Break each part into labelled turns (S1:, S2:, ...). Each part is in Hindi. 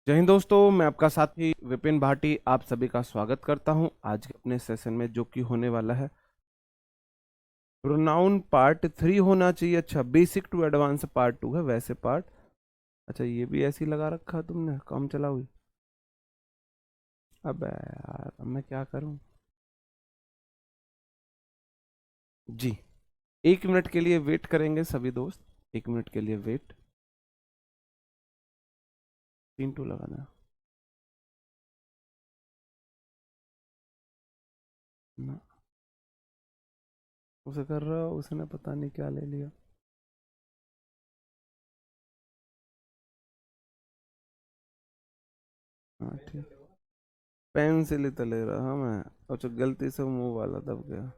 S1: जय हिंद दोस्तों, मैं आपका साथी विपिन भाटी आप सभी का स्वागत करता हूं आज के अपने सेशन में, जो कि होने वाला है प्रोनाउन पार्ट 3 होना चाहिए। अच्छा, बेसिक टू एडवांस पार्ट 2 है वैसे पार्ट। अच्छा, ये भी ऐसी लगा रखा है तुमने, काम चला हुई। अब यार, अब मैं क्या करूं जी। 1 मिनट के लिए वेट करेंगे सभी दोस्त, 1 मिनट के लिए वेट। 3 2 लगाना ना, उसे कर रहा हो, उसने पता नहीं क्या ले लिया। हाँ ठीक, पेंसिल ही तो ले रहा हाँ मैं। अच्छा, गलती से मुंह वाला दब गया।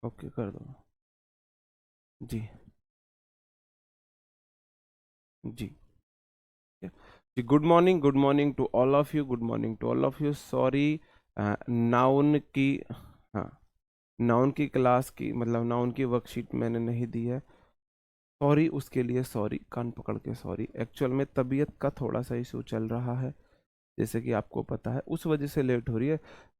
S1: ओके कर दो जी। जी जी, good morning, good morning to all of you, good morning to all of you. Sorry, noun की, हाँ, नाउन की क्लास की मतलब नाउन की वर्कशीट मैंने नहीं दी है। सॉरी उसके लिए, सॉरी कान पकड़ के सॉरी। एक्चुअल में तबीयत का थोड़ा सा इशू चल रहा है, जैसे कि आपको पता है, उस वजह से लेट हो रही है।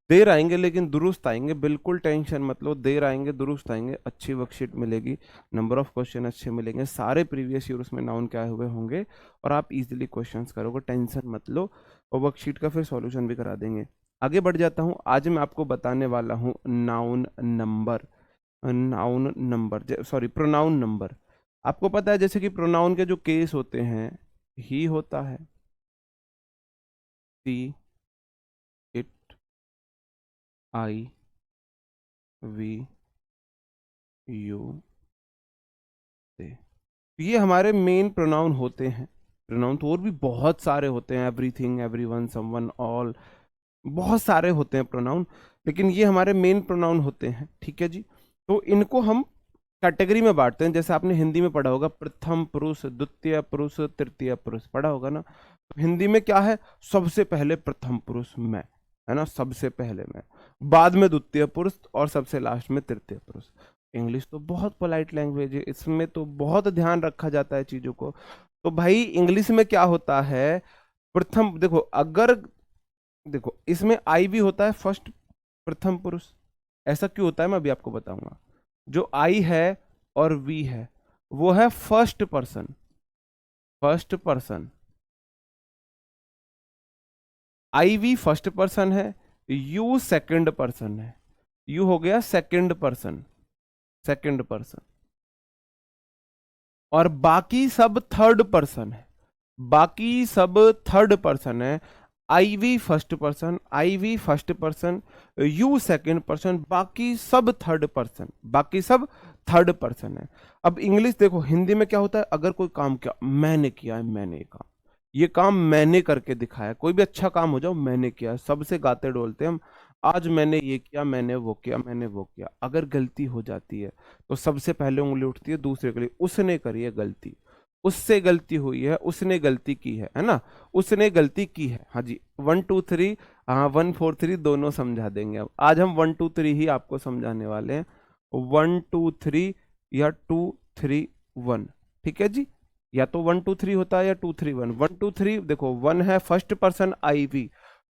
S1: देर आएंगे लेकिन दुरुस्त आएंगे, बिल्कुल टेंशन मत लो। देर आएंगे दुरुस्त आएंगे, अच्छी वर्कशीट मिलेगी, नंबर ऑफ क्वेश्चन अच्छे मिलेंगे, सारे प्रीवियस ईयर उसमें नाउन के आए हुए होंगे और आप इजीली क्वेश्चंस करोगे, टेंशन मत लो। और वर्कशीट का फिर सॉल्यूशन भी करा देंगे। आगे बढ़ जाता हूँ, आज मैं आपको बताने वाला हूँ noun number. Noun number, sorry, pronoun number. आपको पता है जैसे कि प्रोनाउन के जो केस होते हैं, ही होता है, सी, इट, आई, वी, यू, दे। ये हमारे मेन प्रोनाउन होते हैं। प्रोनाउन तो और भी बहुत सारे होते हैं, एवरीथिंग, एवरीवन, समवन, ऑल, बहुत सारे होते हैं प्रोनाउन, लेकिन ये हमारे मेन प्रोनाउन होते हैं। ठीक है जी। तो इनको हम कैटेगरी में बांटते हैं, जैसे आपने हिंदी में पढ़ा होगा, प्रथम पुरुष, द्वितीय पुरुष, तृतीय पुरुष, पढ़ा होगा ना। तो हिंदी में क्या है, सबसे पहले प्रथम पुरुष मैं, है ना, सबसे पहले मैं, बाद में द्वितीय पुरुष और सबसे लास्ट में तृतीय पुरुष। इंग्लिश तो बहुत पोलाइट लैंग्वेज है, इसमें तो बहुत ध्यान रखा जाता है चीजों को। तो भाई इंग्लिश में क्या होता है, प्रथम, देखो अगर, देखो इसमें आई भी होता है फर्स्ट, प्रथम पुरुष। ऐसा क्यों होता है मैं अभी आपको बताऊंगा। जो आई है और वी है, वो है first person, first person. I we first person है, यू सेकंड पर्सन है, यू हो गया सेकंड पर्सन, सेकंड पर्सन। और बाकी सब थर्ड पर्सन है, बाकी सब थर्ड पर्सन है। I we first person, I we first person, you second person, बाकी सब थर्ड पर्सन, बाकी सब थर्ड पर्सन है। अब इंग्लिश देखो, हिंदी में क्या होता है, अगर कोई काम किया, मैंने किया है, मैंने ये काम, ये काम मैंने करके दिखाया, कोई भी अच्छा काम हो जाओ, मैंने किया, सबसे गाते डोलते हम, आज मैंने ये किया, मैंने वो किया, मैंने वो किया। अगर गलती हो जाती है तो सबसे पहले उंगली उठती है दूसरे के लिए, उसने करी है गलती, उससे गलती हुई है, उसने गलती की है ना, उसने गलती की है। हाँ जी, 1 2 3, हाँ 1 4 3 दोनों समझा देंगे। अब आज हम 1 2 3 ही आपको समझाने वाले हैं, 1 2 3 या 2 3 1। ठीक है जी, या तो 1 2 3 होता है या 2 3 1। 1 2 3 देखो, 1 है फर्स्ट पर्सन आई वी,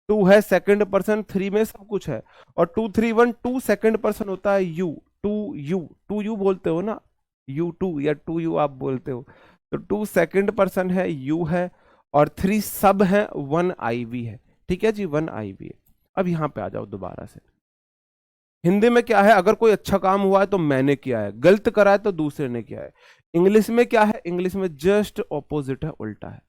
S1: 2 है सेकंड पर्सन, 3 में सब कुछ है, और 2 3 1, 2 सेकंड पर्सन होता है यू, टू यू बोलते हो ना, यू टू या टू यू आप बोलते हो। तो 2 सेकंड पर्सन है, यू है, और 3 सब है, 1 आई वी है। ठीक है जी, 1 आई वी है। अब यहां पे आ जाओ दोबारा से। हिंदी में क्या है, अगर कोई अच्छा काम हुआ है तो मैंने किया है, गलत करा है तो दूसरे ने किया है। इंग्लिश में क्या है, इंग्लिश में जस्ट ऑपोजिट है, उल्टा है।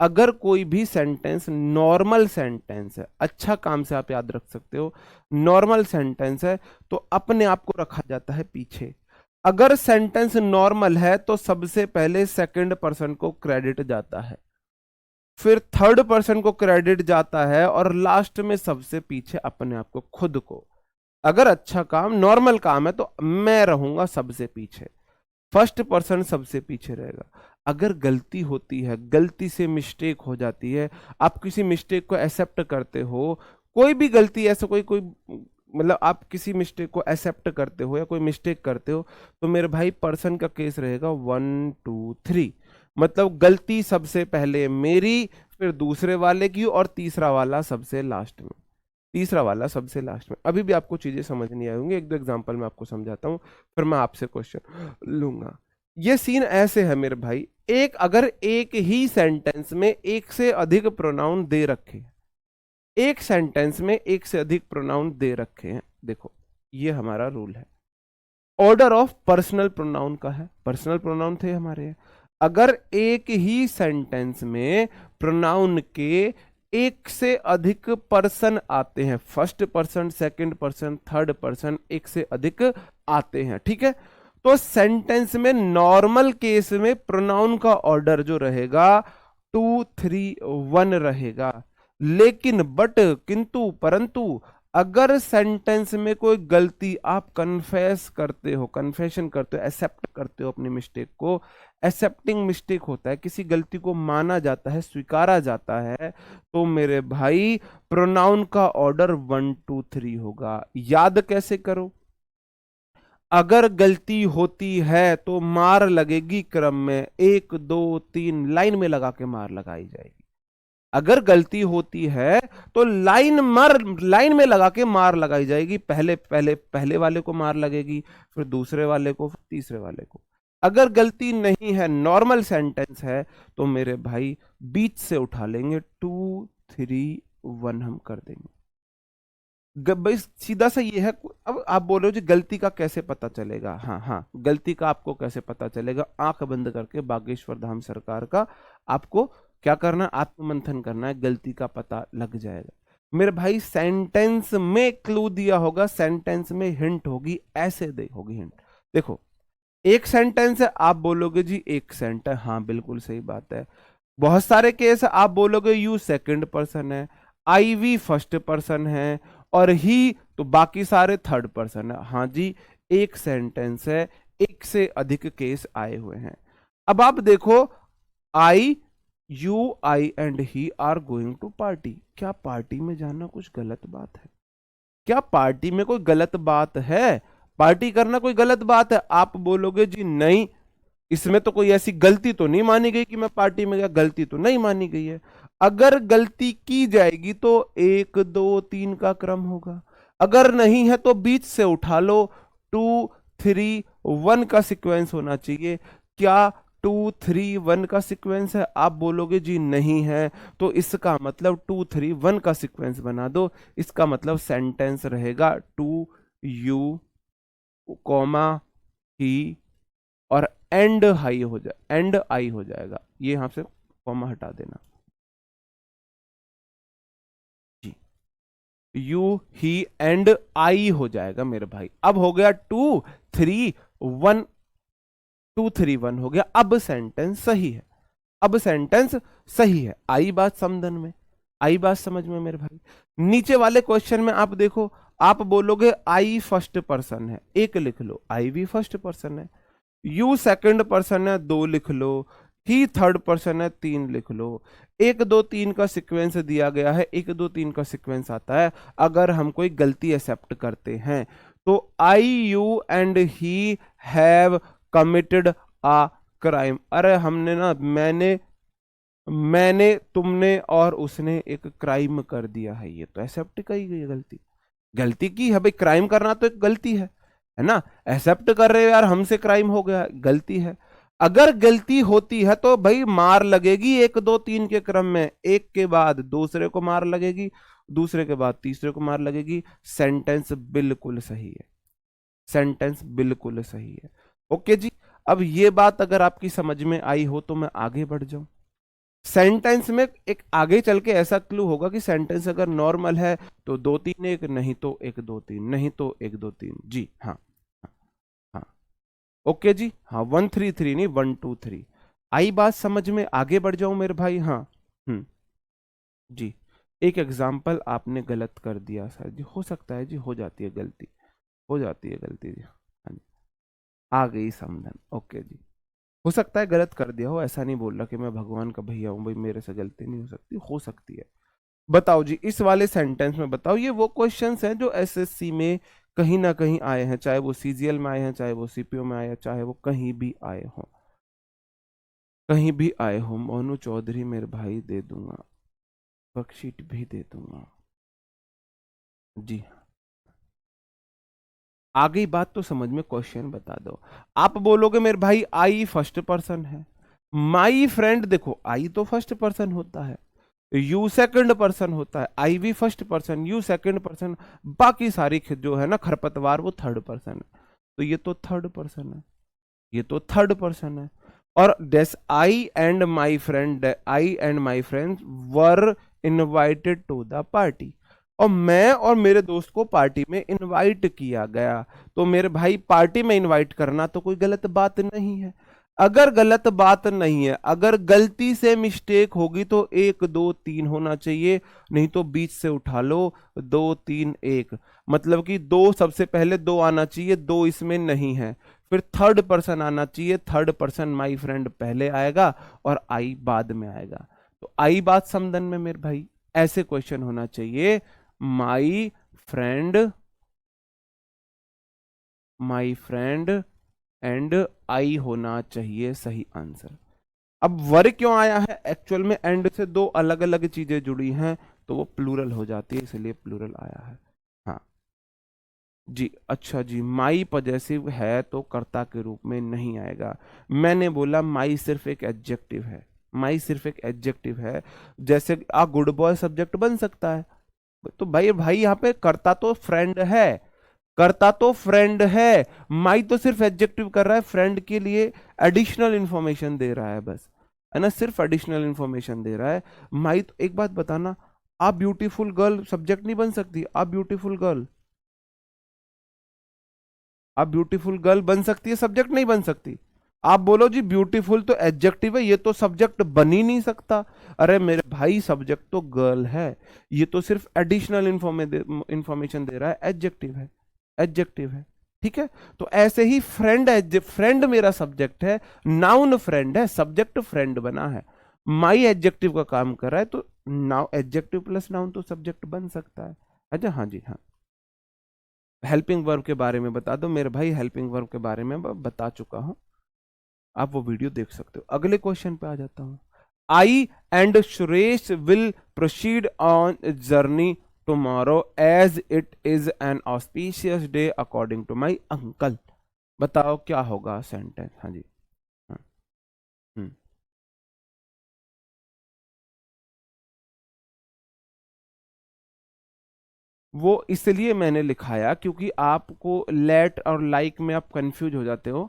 S1: अगर कोई भी सेंटेंस नॉर्मल सेंटेंस है, अच्छा काम से आप याद रख सकते हो, नॉर्मल सेंटेंस है तो अपने आप को रखा जाता है पीछे। अगर सेंटेंस नॉर्मल है तो सबसे पहले सेकंड पर्सन को क्रेडिट जाता है, फिर थर्ड पर्सन को क्रेडिट जाता है, और लास्ट में सबसे पीछे अपने आप को, खुद को। अगर अच्छा काम नॉर्मल काम है तो मैं रहूंगा सबसे पीछे, फर्स्ट पर्सन सबसे पीछे रहेगा। अगर गलती होती है, गलती से मिस्टेक हो जाती है, आप किसी मिस्टेक को एक्सेप्ट करते हो, कोई भी गलती ऐसा, कोई कोई मतलब आप किसी मिस्टेक को एक्सेप्ट करते हो या कोई मिस्टेक करते हो, तो मेरे भाई पर्सन का केस रहेगा 1 2 3। मतलब गलती सबसे पहले मेरी, फिर दूसरे वाले की, और तीसरा वाला सबसे लास्ट में, तीसरा वाला सबसे लास्ट में। अभी भी आपको चीजें समझ नहीं आई होंगी, एक दो एग्जांपल मैं आपको समझाता हूँ, फिर मैं आपसे क्वेश्चन लूंगा। ये सीन ऐसे है मेरे भाई, अगर एक ही सेंटेंस में एक से अधिक प्रोनाउन दे रखे हैं, एक सेंटेंस में एक से अधिक प्रोनाउन दे रखे हैं, देखो ये हमारा रूल है, ऑर्डर ऑफ पर्सनल प्रोनाउन का है, पर्सनल प्रोनाउन थे हमारे। अगर एक ही सेंटेंस में प्रोनाउन के एक से अधिक पर्सन आते हैं, first person, second person, third person, एक से अधिक आते हैं, ठीक है, तो सेंटेंस में नॉर्मल केस में प्रोनाउन का ऑर्डर जो रहेगा 2 3 1 रहेगा। लेकिन किंतु परंतु अगर सेंटेंस में कोई गलती आप कन्फेस करते हो, कन्फेशन करते हो, एक्सेप्ट करते हो अपनी मिस्टेक को, एक्सेप्टिंग मिस्टेक होता है, किसी गलती को माना जाता है, स्वीकारा जाता है, तो मेरे भाई प्रोनाउन का ऑर्डर 1 2 3 होगा। याद कैसे करो, अगर गलती होती है तो मार लगेगी क्रम में, 1 2 3 लाइन में लगा के मार लगाई जाएगी। अगर गलती होती है तो लाइन में लगा के मार लगाई जाएगी, पहले वाले को मार लगेगी, फिर दूसरे वाले को, फिर तीसरे वाले को। अगर गलती नहीं है, नॉर्मल सेंटेंस है, तो मेरे भाई बीच से उठा लेंगे, 2 3 1 हम कर देंगे। भाई सीधा सा ये है। अब आप बोलो जी गलती का कैसे पता चलेगा, हाँ हाँ, गलती का आपको कैसे पता चलेगा, आंख बंद करके बागेश्वर धाम सरकार का आपको क्या करना, आत्ममंथन करना है, गलती का पता लग जाएगा। मेरे भाई सेंटेंस में क्लू दिया होगा, सेंटेंस में हिंट होगी, ऐसे होगी हिंट। देखो एक सेंटेंस है, आप बोलोगे जी एक सेंटेंस, हाँ बिल्कुल सही बात है। बहुत सारे केस आप बोलोगे यू सेकंड पर्सन है, आई वी फर्स्ट पर्सन है, और ही तो बाकी सारे थर्ड पर्सन है। हाँ जी, एक सेंटेंस है, एक से अधिक केस आए हुए हैं। अब आप देखो, I you I and he are going to party, क्या पार्टी में जाना कुछ गलत बात है? क्या पार्टी में कोई गलत बात है? पार्टी करना कोई गलत बात है? आप बोलोगे जी नहीं, इसमें तो कोई ऐसी गलती तो नहीं मानी गई कि मैं पार्टी में गया, गलती तो नहीं मानी गई है। अगर गलती की जाएगी तो 1 2 3 का क्रम होगा, अगर नहीं है तो बीच से उठा लो, 2 3 1 का सीक्वेंस होना चाहिए। क्या 2 3 1 का सीक्वेंस है? आप बोलोगे जी नहीं है, तो इसका मतलब 2 3 1 का सीक्वेंस बना दो। इसका मतलब सेंटेंस रहेगा 2 यू कॉमा ही और एंड हाई हो जाए, एंड आई हो जाएगा, ये यहां से कॉमा हटा देना जी, यू ही एंड आई हो जाएगा मेरे भाई। अब हो गया 2 3 1, 2 3 1 हो गया। अब सेंटेंस सही है, अब सेंटेंस सही है। आई बात समझन में, आई बात समझ में मेरे भाई। नीचे वाले क्वेश्चन में आप देखो, आप बोलोगे आई फर्स्ट पर्सन है, 1 लिख लो, आई भी फर्स्ट पर्सन है, यू सेकंड पर्सन है, 2 लिख लो, ही थर्ड पर्सन है, 3 लिख लो। 1 2 3 का सीक्वेंस दिया गया है, 1 2 3 का सीक्वेंस आता है। अगर हम कोई गलती एक्सेप्ट करते हैं तो I you and he have committed a crime, अरे हमने ना, मैंने तुमने और उसने एक क्राइम कर दिया है, ये तो एक्सेप्ट की गई गलती, गलती की है भाई, क्राइम करना तो एक गलती है ना, एक्सेप्ट कर रहे हो यार हमसे क्राइम हो गया, गलती है। अगर गलती होती है तो भाई मार लगेगी 1 2 3 के क्रम में, एक के बाद दूसरे को मार लगेगी, दूसरे के बाद तीसरे को मार लगेगी। सेंटेंस बिल्कुल सही है, सेंटेंस बिल्कुल सही है। ओके जी, अब ये बात अगर आपकी समझ में आई हो तो मैं आगे बढ़ जाऊं। सेंटेंस में एक आगे चल के ऐसा क्लू होगा कि सेंटेंस अगर नॉर्मल है तो 2 3 1, नहीं तो 1 2 3, नहीं तो 1 2 3 जी, हाँ हाँ हाँ। ओके जी, हाँ 1 3 3 नहीं, 1 2 3। आई बात समझ में, आगे बढ़ जाऊं मेरे भाई, हाँ जी। एक एग्जाम्पल आपने गलत कर दिया सर जी, हो सकता है जी, हो जाती है गलती, हो जाती है गलती जी, हाँ जी, आ गई समझन। ओके जी, हो सकता है गलत कर दिया हो, ऐसा नहीं बोल रहा कि मैं भगवान का भैया हूं भाई, मेरे से गलती नहीं हो सकती है। बताओ जी, इस वाले सेंटेंस में बताओ, ये वो क्वेश्चंस हैं जो एसएससी में कहीं ना कहीं आए हैं, चाहे वो सीजीएल में आए हैं, चाहे वो सीपीओ में आए हैं, चाहे वो कहीं भी आए हों। कहीं भी आए हो मोनू चौधरी मेरे भाई दे दूंगा, वर्कशीट भी दे दूंगा। जी, आ गई बात तो समझ में, क्वेश्चन बता दो। आप बोलोगे मेरे भाई आई फर्स्ट पर्सन है, माई फ्रेंड, देखो आई तो फर्स्ट पर्सन होता है, यू सेकंड पर्सन होता है, आई भी first person, you second person, बाकी सारी जो है ना खरपतवार वो थर्ड पर्सन है। तो ये तो थर्ड पर्सन है, ये तो थर्ड पर्सन है। और डेस I and my friend were invited to the party, और मैं और मेरे दोस्त को पार्टी में इनवाइट किया गया। तो मेरे भाई पार्टी में इनवाइट करना तो कोई गलत बात नहीं है। अगर गलत बात नहीं है, अगर गलती से मिस्टेक होगी तो एक दो तीन होना चाहिए, नहीं तो बीच से उठा लो दो तीन एक, मतलब कि दो सबसे पहले दो आना चाहिए, दो इसमें नहीं है। फिर थर्ड पर्सन आना चाहिए, थर्ड पर्सन माई फ्रेंड पहले आएगा और आई बाद में आएगा। तो आई बात समझन में मेरे भाई ऐसे क्वेश्चन होना चाहिए, my friend, my friend and I होना चाहिए सही आंसर। अब वर क्यों आया है, एक्चुअल में एंड से दो अलग अलग चीजें जुड़ी हैं तो वो प्लूरल हो जाती है, इसलिए प्लूरल आया है। हाँ जी, अच्छा जी, माई पॉजेसिव है तो कर्ता के रूप में नहीं आएगा। मैंने बोला माई सिर्फ एक एडजेक्टिव है, माई सिर्फ एक एडजेक्टिव है। जैसे आ गुड बॉय सब्जेक्ट बन सकता है, तो भाई भाई यहाँ पे कर्ता तो फ्रेंड है, करता तो फ्रेंड है, माई तो सिर्फ एडजेक्टिव कर रहा है, फ्रेंड के लिए एडिशनल इंफॉर्मेशन दे रहा है बस, है ना, सिर्फ एडिशनल इंफॉर्मेशन दे रहा है। माई तो एक बात बताना, आप ब्यूटीफुल गर्ल सब्जेक्ट नहीं बन सकती, आप ब्यूटीफुल गर्ल, आप ब्यूटीफुल गर्ल बन सकती है, सब्जेक्ट नहीं बन सकती। आप बोलो जी ब्यूटीफुल तो एडजेक्टिव है, ये तो सब्जेक्ट बन ही नहीं सकता। अरे मेरे भाई सब्जेक्ट तो गर्ल है, ये तो सिर्फ एडिशनल इंफॉर्मेशन दे रहा है, एडजेक्टिव है, एडजेक्टिव है। ठीक है, तो ऐसे ही फ्रेंड, फ्रेंड मेरा सब्जेक्ट है, नाउन फ्रेंड है, सब्जेक्ट फ्रेंड बना है, माई एडजेक्टिव का काम कर रहा है, तो नाउ एडजेक्टिव प्लस नाउन तो सब्जेक्ट बन सकता है। अच्छा हाँ जी हाँ, हेल्पिंग वर्ब के बारे में बता दो मेरे भाई, हेल्पिंग वर्ब के बारे में बता चुका हूं, आप वो वीडियो देख सकते हो। अगले क्वेश्चन पे आ जाता हूं। I and Suresh will proceed on journey tomorrow as it is an auspicious day according to my uncle. बताओ क्या होगा सेंटेंस। हाँ जी हाँ, हम्म, वो इसलिए मैंने लिखाया क्योंकि आपको लेट और लाइक में आप कंफ्यूज हो जाते हो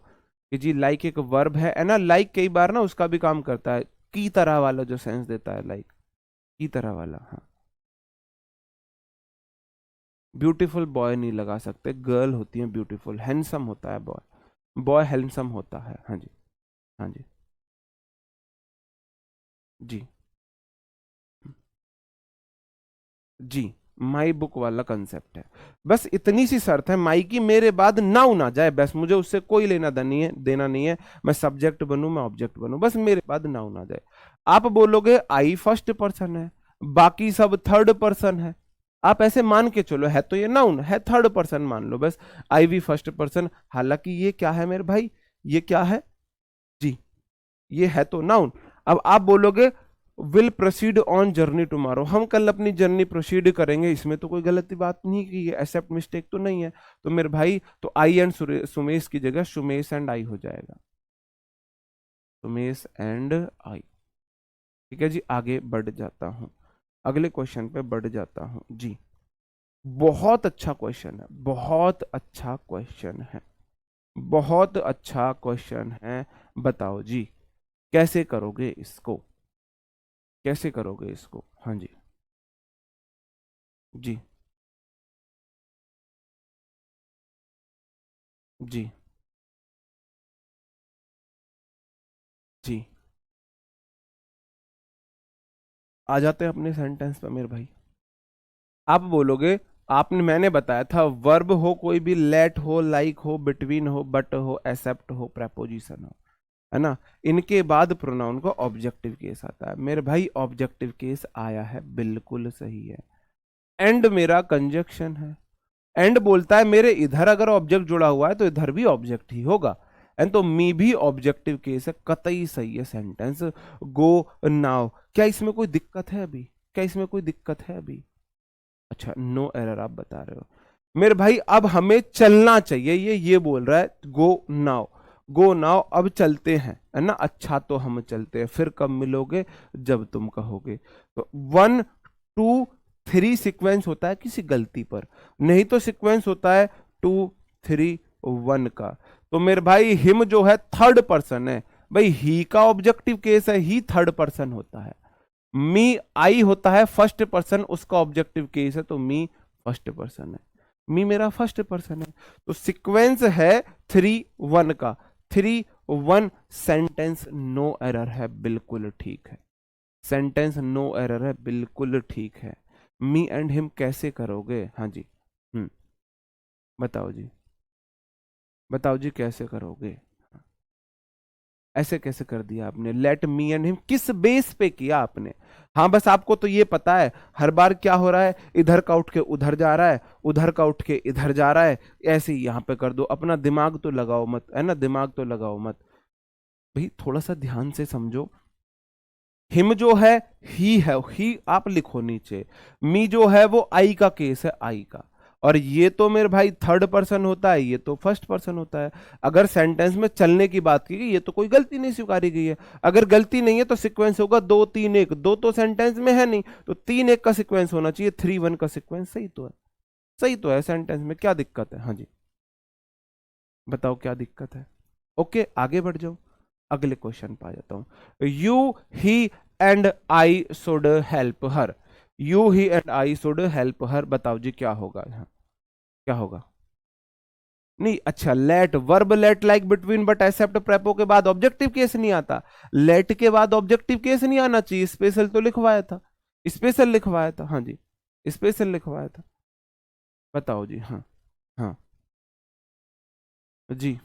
S1: कि जी लाइक एक वर्ब है ना, लाइक कई बार ना उसका भी काम करता है, की तरह वाला जो सेंस देता है, लाइक की तरह वाला। हाँ, ब्यूटीफुल बॉय नहीं लगा सकते, गर्ल होती है ब्यूटीफुल, हैंडसम होता है बॉय, बॉय हैंडसम होता है। हाँ जी हाँ जी जी जी, माई बुक वाला कंसेप्ट है। बस इतनी सी शर्त है, माई की मेरे बाद नाउन आ जाए, बस मुझे उससे कोई लेना देना नहीं है, मैं सब्जेक्ट बनूं मैं ऑब्जेक्ट बनूं, बस मेरे बाद नाउन आ जाए। आप बोलोगे आई फर्स्ट पर्सन है, बाकी सब थर्ड पर्सन है, आप ऐसे मान के चलो, है तो ये नाउन है, थर्ड पर्सन मान लो बस, आई भी फर्स्ट पर्सन, हालांकि ये क्या है मेरे भाई, ये क्या है जी, ये है तो नाउन। अब आप बोलोगे will proceed on journey tomorrow, हम कल अपनी जर्नी प्रोसीड करेंगे, इसमें तो कोई गलत बात नहीं की है, एक्सेप्ट मिस्टेक तो नहीं है। तो मेरे भाई तो आई एंड सुमेश की जगह सुमेश एंड आई हो जाएगा, सुमेश एंड आई। ठीक है जी, आगे बढ़ जाता हूं, अगले क्वेश्चन पे बढ़ जाता हूं जी। बहुत अच्छा क्वेश्चन है, बहुत अच्छा क्वेश्चन है, बहुत अच्छा क्वेश्चन है। बताओ जी कैसे करोगे इसको, कैसे करोगे इसको। हाँ जी जी जी जी, आ जाते हैं अपने सेंटेंस पे मेरे भाई। आप बोलोगे, आपने मैंने बताया था वर्ब हो कोई भी, लेट हो, लाइक हो, बिटवीन हो, बट हो, एक्सेप्ट हो, प्रेपोजिशन हो, है ना, इनके बाद प्रोनाउन को ऑब्जेक्टिव केस आता है। मेरे भाई ऑब्जेक्टिव केस आया है, बिल्कुल सही है। एंड मेरा कंजक्शन है, एंड बोलता है मेरे इधर अगर ऑब्जेक्ट जुड़ा हुआ है तो इधर भी ऑब्जेक्ट ही होगा, एंड तो मी भी ऑब्जेक्टिव केस है, कतई सही है सेंटेंस। गो नाउ, क्या इसमें कोई दिक्कत है अभी? क्या इसमें कोई दिक्कत है अभी? अच्छा, नो एरर आप बता रहे हो मेरे भाई। अब हमें चलना चाहिए, ये बोल रहा है गो नाउ, गो नाउ, अब चलते हैं, है ना। अच्छा तो हम चलते हैं, फिर कब मिलोगे? जब तुम कहोगे। तो 1 2 3 सीक्वेंस होता है किसी गलती पर, नहीं तो सीक्वेंस होता है 2 3 1 का। तो मेरे भाई हिम जो है थर्ड पर्सन है भाई, ही का ऑब्जेक्टिव केस है, ही थर्ड पर्सन होता है। मी आई होता है फर्स्ट पर्सन, उसका ऑब्जेक्टिव केस है, तो मी फर्स्ट पर्सन है, मी मेरा फर्स्ट पर्सन है। तो सीक्वेंस है 3 1 का, 3 1 सेंटेंस नो एरर है, बिल्कुल ठीक है। सेंटेंस नो एरर है, बिल्कुल ठीक है। मी एंड हिम कैसे करोगे? हाँ जी, बताओ जी, बताओ जी कैसे करोगे? ऐसे कैसे कर दिया आपने? लेट मी एंड हिम किस बेस पे किया आपने? हाँ बस आपको तो ये पता है हर बार क्या हो रहा है, इधर का उठ के उधर जा रहा है, उधर का उठ के इधर जा रहा है, ऐसे ही यहां पे कर दो। अपना दिमाग तो लगाओ मत, है ना, दिमाग तो लगाओ मत भाई, थोड़ा सा ध्यान से समझो। हिम जो है ही है, ही आप लिखो नीचे। मी जो है वो आई का केस है, आई का। और ये तो मेरे भाई थर्ड पर्सन होता है, ये तो फर्स्ट पर्सन होता है। अगर सेंटेंस में चलने की बात की गई, ये तो कोई गलती नहीं स्वीकारी गई है। अगर गलती नहीं है तो सीक्वेंस होगा 2 3 1, 2 तो सेंटेंस में है नहीं, तो 3 1 का सीक्वेंस होना चाहिए, 3 1 का सीक्वेंस। सही तो है, सही तो है। सेंटेंस में क्या दिक्कत है? हाँ जी, बताओ क्या दिक्कत है? ओके, आगे बढ़ जाओ, अगले क्वेश्चन पे आ जाता हूं। You he and I should help her, you he and I should help her, बताओ जी क्या होगा यहाँ? क्या होगा? नहीं, अच्छा, let verb let like between but except प्रेपो के बाद ऑब्जेक्टिव केस नहीं आता। लेट के बाद ऑब्जेक्टिव केस नहीं आना चाहिए, स्पेशल तो लिखवाया था, स्पेशल लिखवाया था। हाँ जी, स्पेशल लिखवाया था। बताओ जी। हाँ, हाँ जी,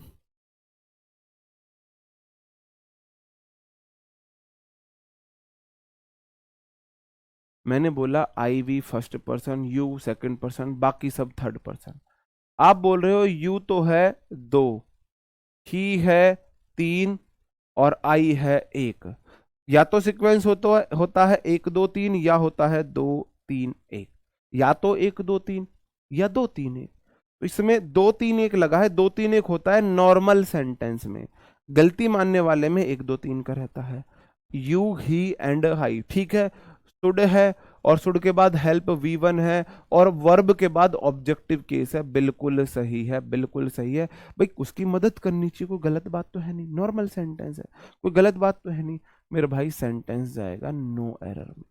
S1: मैंने बोला I we first person, you second person, बाकी सब थर्ड पर्सन। आप बोल रहे हो यू तो है 2, ही है 3 और आई है 1। या तो सीक्वेंस होता है 1 2 3, या होता है 2 3 1, या तो 1 2 3 या 2 3 1। तो इसमें 2 3 1 लगा है, 2 3 1 होता है नॉर्मल सेंटेंस में, गलती मानने वाले में 1 2 3 का रहता है। यू ही एंड हाई, ठीक है। शुड है, और शुड के बाद हेल्प V1 है, और वर्ब के बाद ऑब्जेक्टिव केस है, बिल्कुल सही है, बिल्कुल सही है भाई। उसकी मदद करनी चाहिए, कोई गलत बात तो है नहीं, नॉर्मल सेंटेंस है, कोई गलत बात तो है नहीं मेरे भाई। सेंटेंस जाएगा नो एरर में,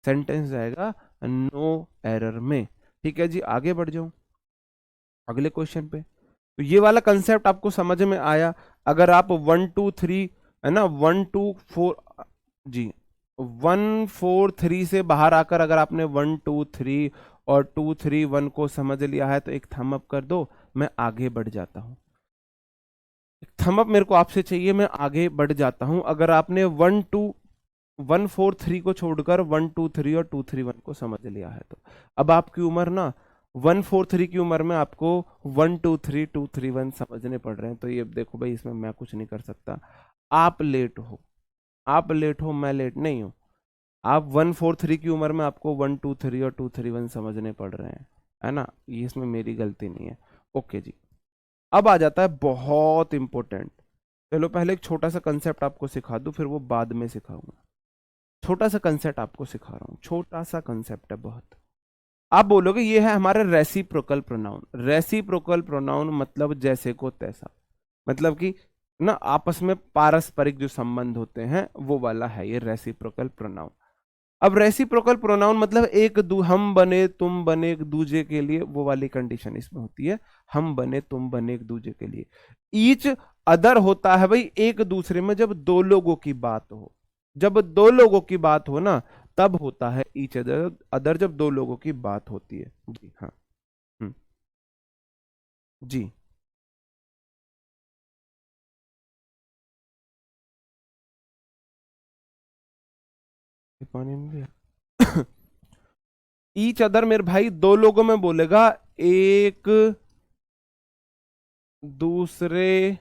S1: सेंटेंस जाएगा नो एरर में। ठीक है जी, आगे बढ़ जाऊं अगले क्वेश्चन पे। तो ये वाला कंसेप्ट आपको समझ में आया? अगर आप 1 2 3, है ना, 1 2 4 जी, 1 4 3 से बाहर आकर अगर आपने 1 2 3 और 2 3 1 को समझ लिया है तो एक थम अप कर दो, मैं आगे बढ़ जाता हूं। थम अप मेरे को आपसे चाहिए, मैं आगे बढ़ जाता हूं। अगर आपने 1 2 1 4 3 को छोड़कर 1 2 3 और 2 3 1 को समझ लिया है, तो अब आपकी उम्र ना 1 4 3 की उम्र में आपको 1 2 3 2 3 1 समझने पड़ रहे हैं। तो ये देखो भाई, इसमें मैं कुछ नहीं कर सकता। आप लेट हो, आप लेट हो, मैं लेट नहीं हूं। आप 1 4 3 की उम्र में आपको 1 2 3 और 2 3 1 समझने पड़ रहे हैं, है ना, ये इसमें मेरी गलती नहीं है। ओके जी, अब आ जाता है बहुत इंपॉर्टेंट। चलो पहले एक छोटा सा कंसेप्ट आपको सिखा दूं, फिर वो बाद में सिखाऊंगा। छोटा सा कंसेप्ट आपको सिखा रहा हूं, छोटा सा कंसेप्ट है बहुत। आप बोलोगे ये है हमारा रेसिप्रोकल प्रोनाउन। रेसिप्रोकल प्रोनाउन मतलब जैसे को तैसा, मतलब कि ना आपस में पारस्परिक जो संबंध होते हैं वो वाला है ये रेसिप्रोकल प्रोनाउन। अब रेसिप्रोकल प्रोनाउन मतलब हम बने तुम बने एक दूसरे के लिए, वो वाली कंडीशन इसमें होती है, हम बने तुम बने एक दूसरे के लिए। ईच अदर होता है भाई एक दूसरे में जब दो लोगों की बात हो, जब दो लोगों की बात हो ना तब होता है ईच अदर, अदर जब दो लोगों की बात होती है जी। हाँ, हम्म, जी, ये पानी में भी ईच अदर मेरे भाई दो लोगों में बोलेगा, एक दूसरे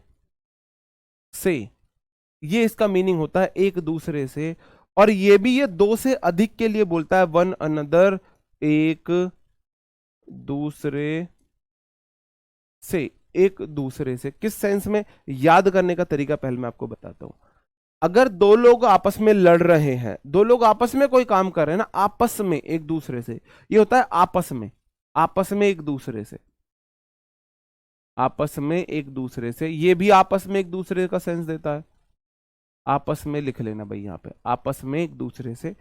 S1: से, ये इसका मीनिंग होता है एक दूसरे से। और ये भी ये दो से अधिक के लिए बोलता है, वन अनदर, एक दूसरे से, एक दूसरे से। किस सेंस में, याद करने का तरीका पहले मैं आपको बताता हूं। अगर दो लोग आपस में लड़ रहे हैं, दो लोग आपस में कोई काम कर रहे हैं ना, आपस में एक दूसरे से, ये होता है आपस में, आपस में एक दूसरे से, आपस में एक दूसरे से, ये भी आपस में एक दूसरे का सेंस देता है। आपस में लिख लेना भाई यहां पे, आपस में एक दूसरे से।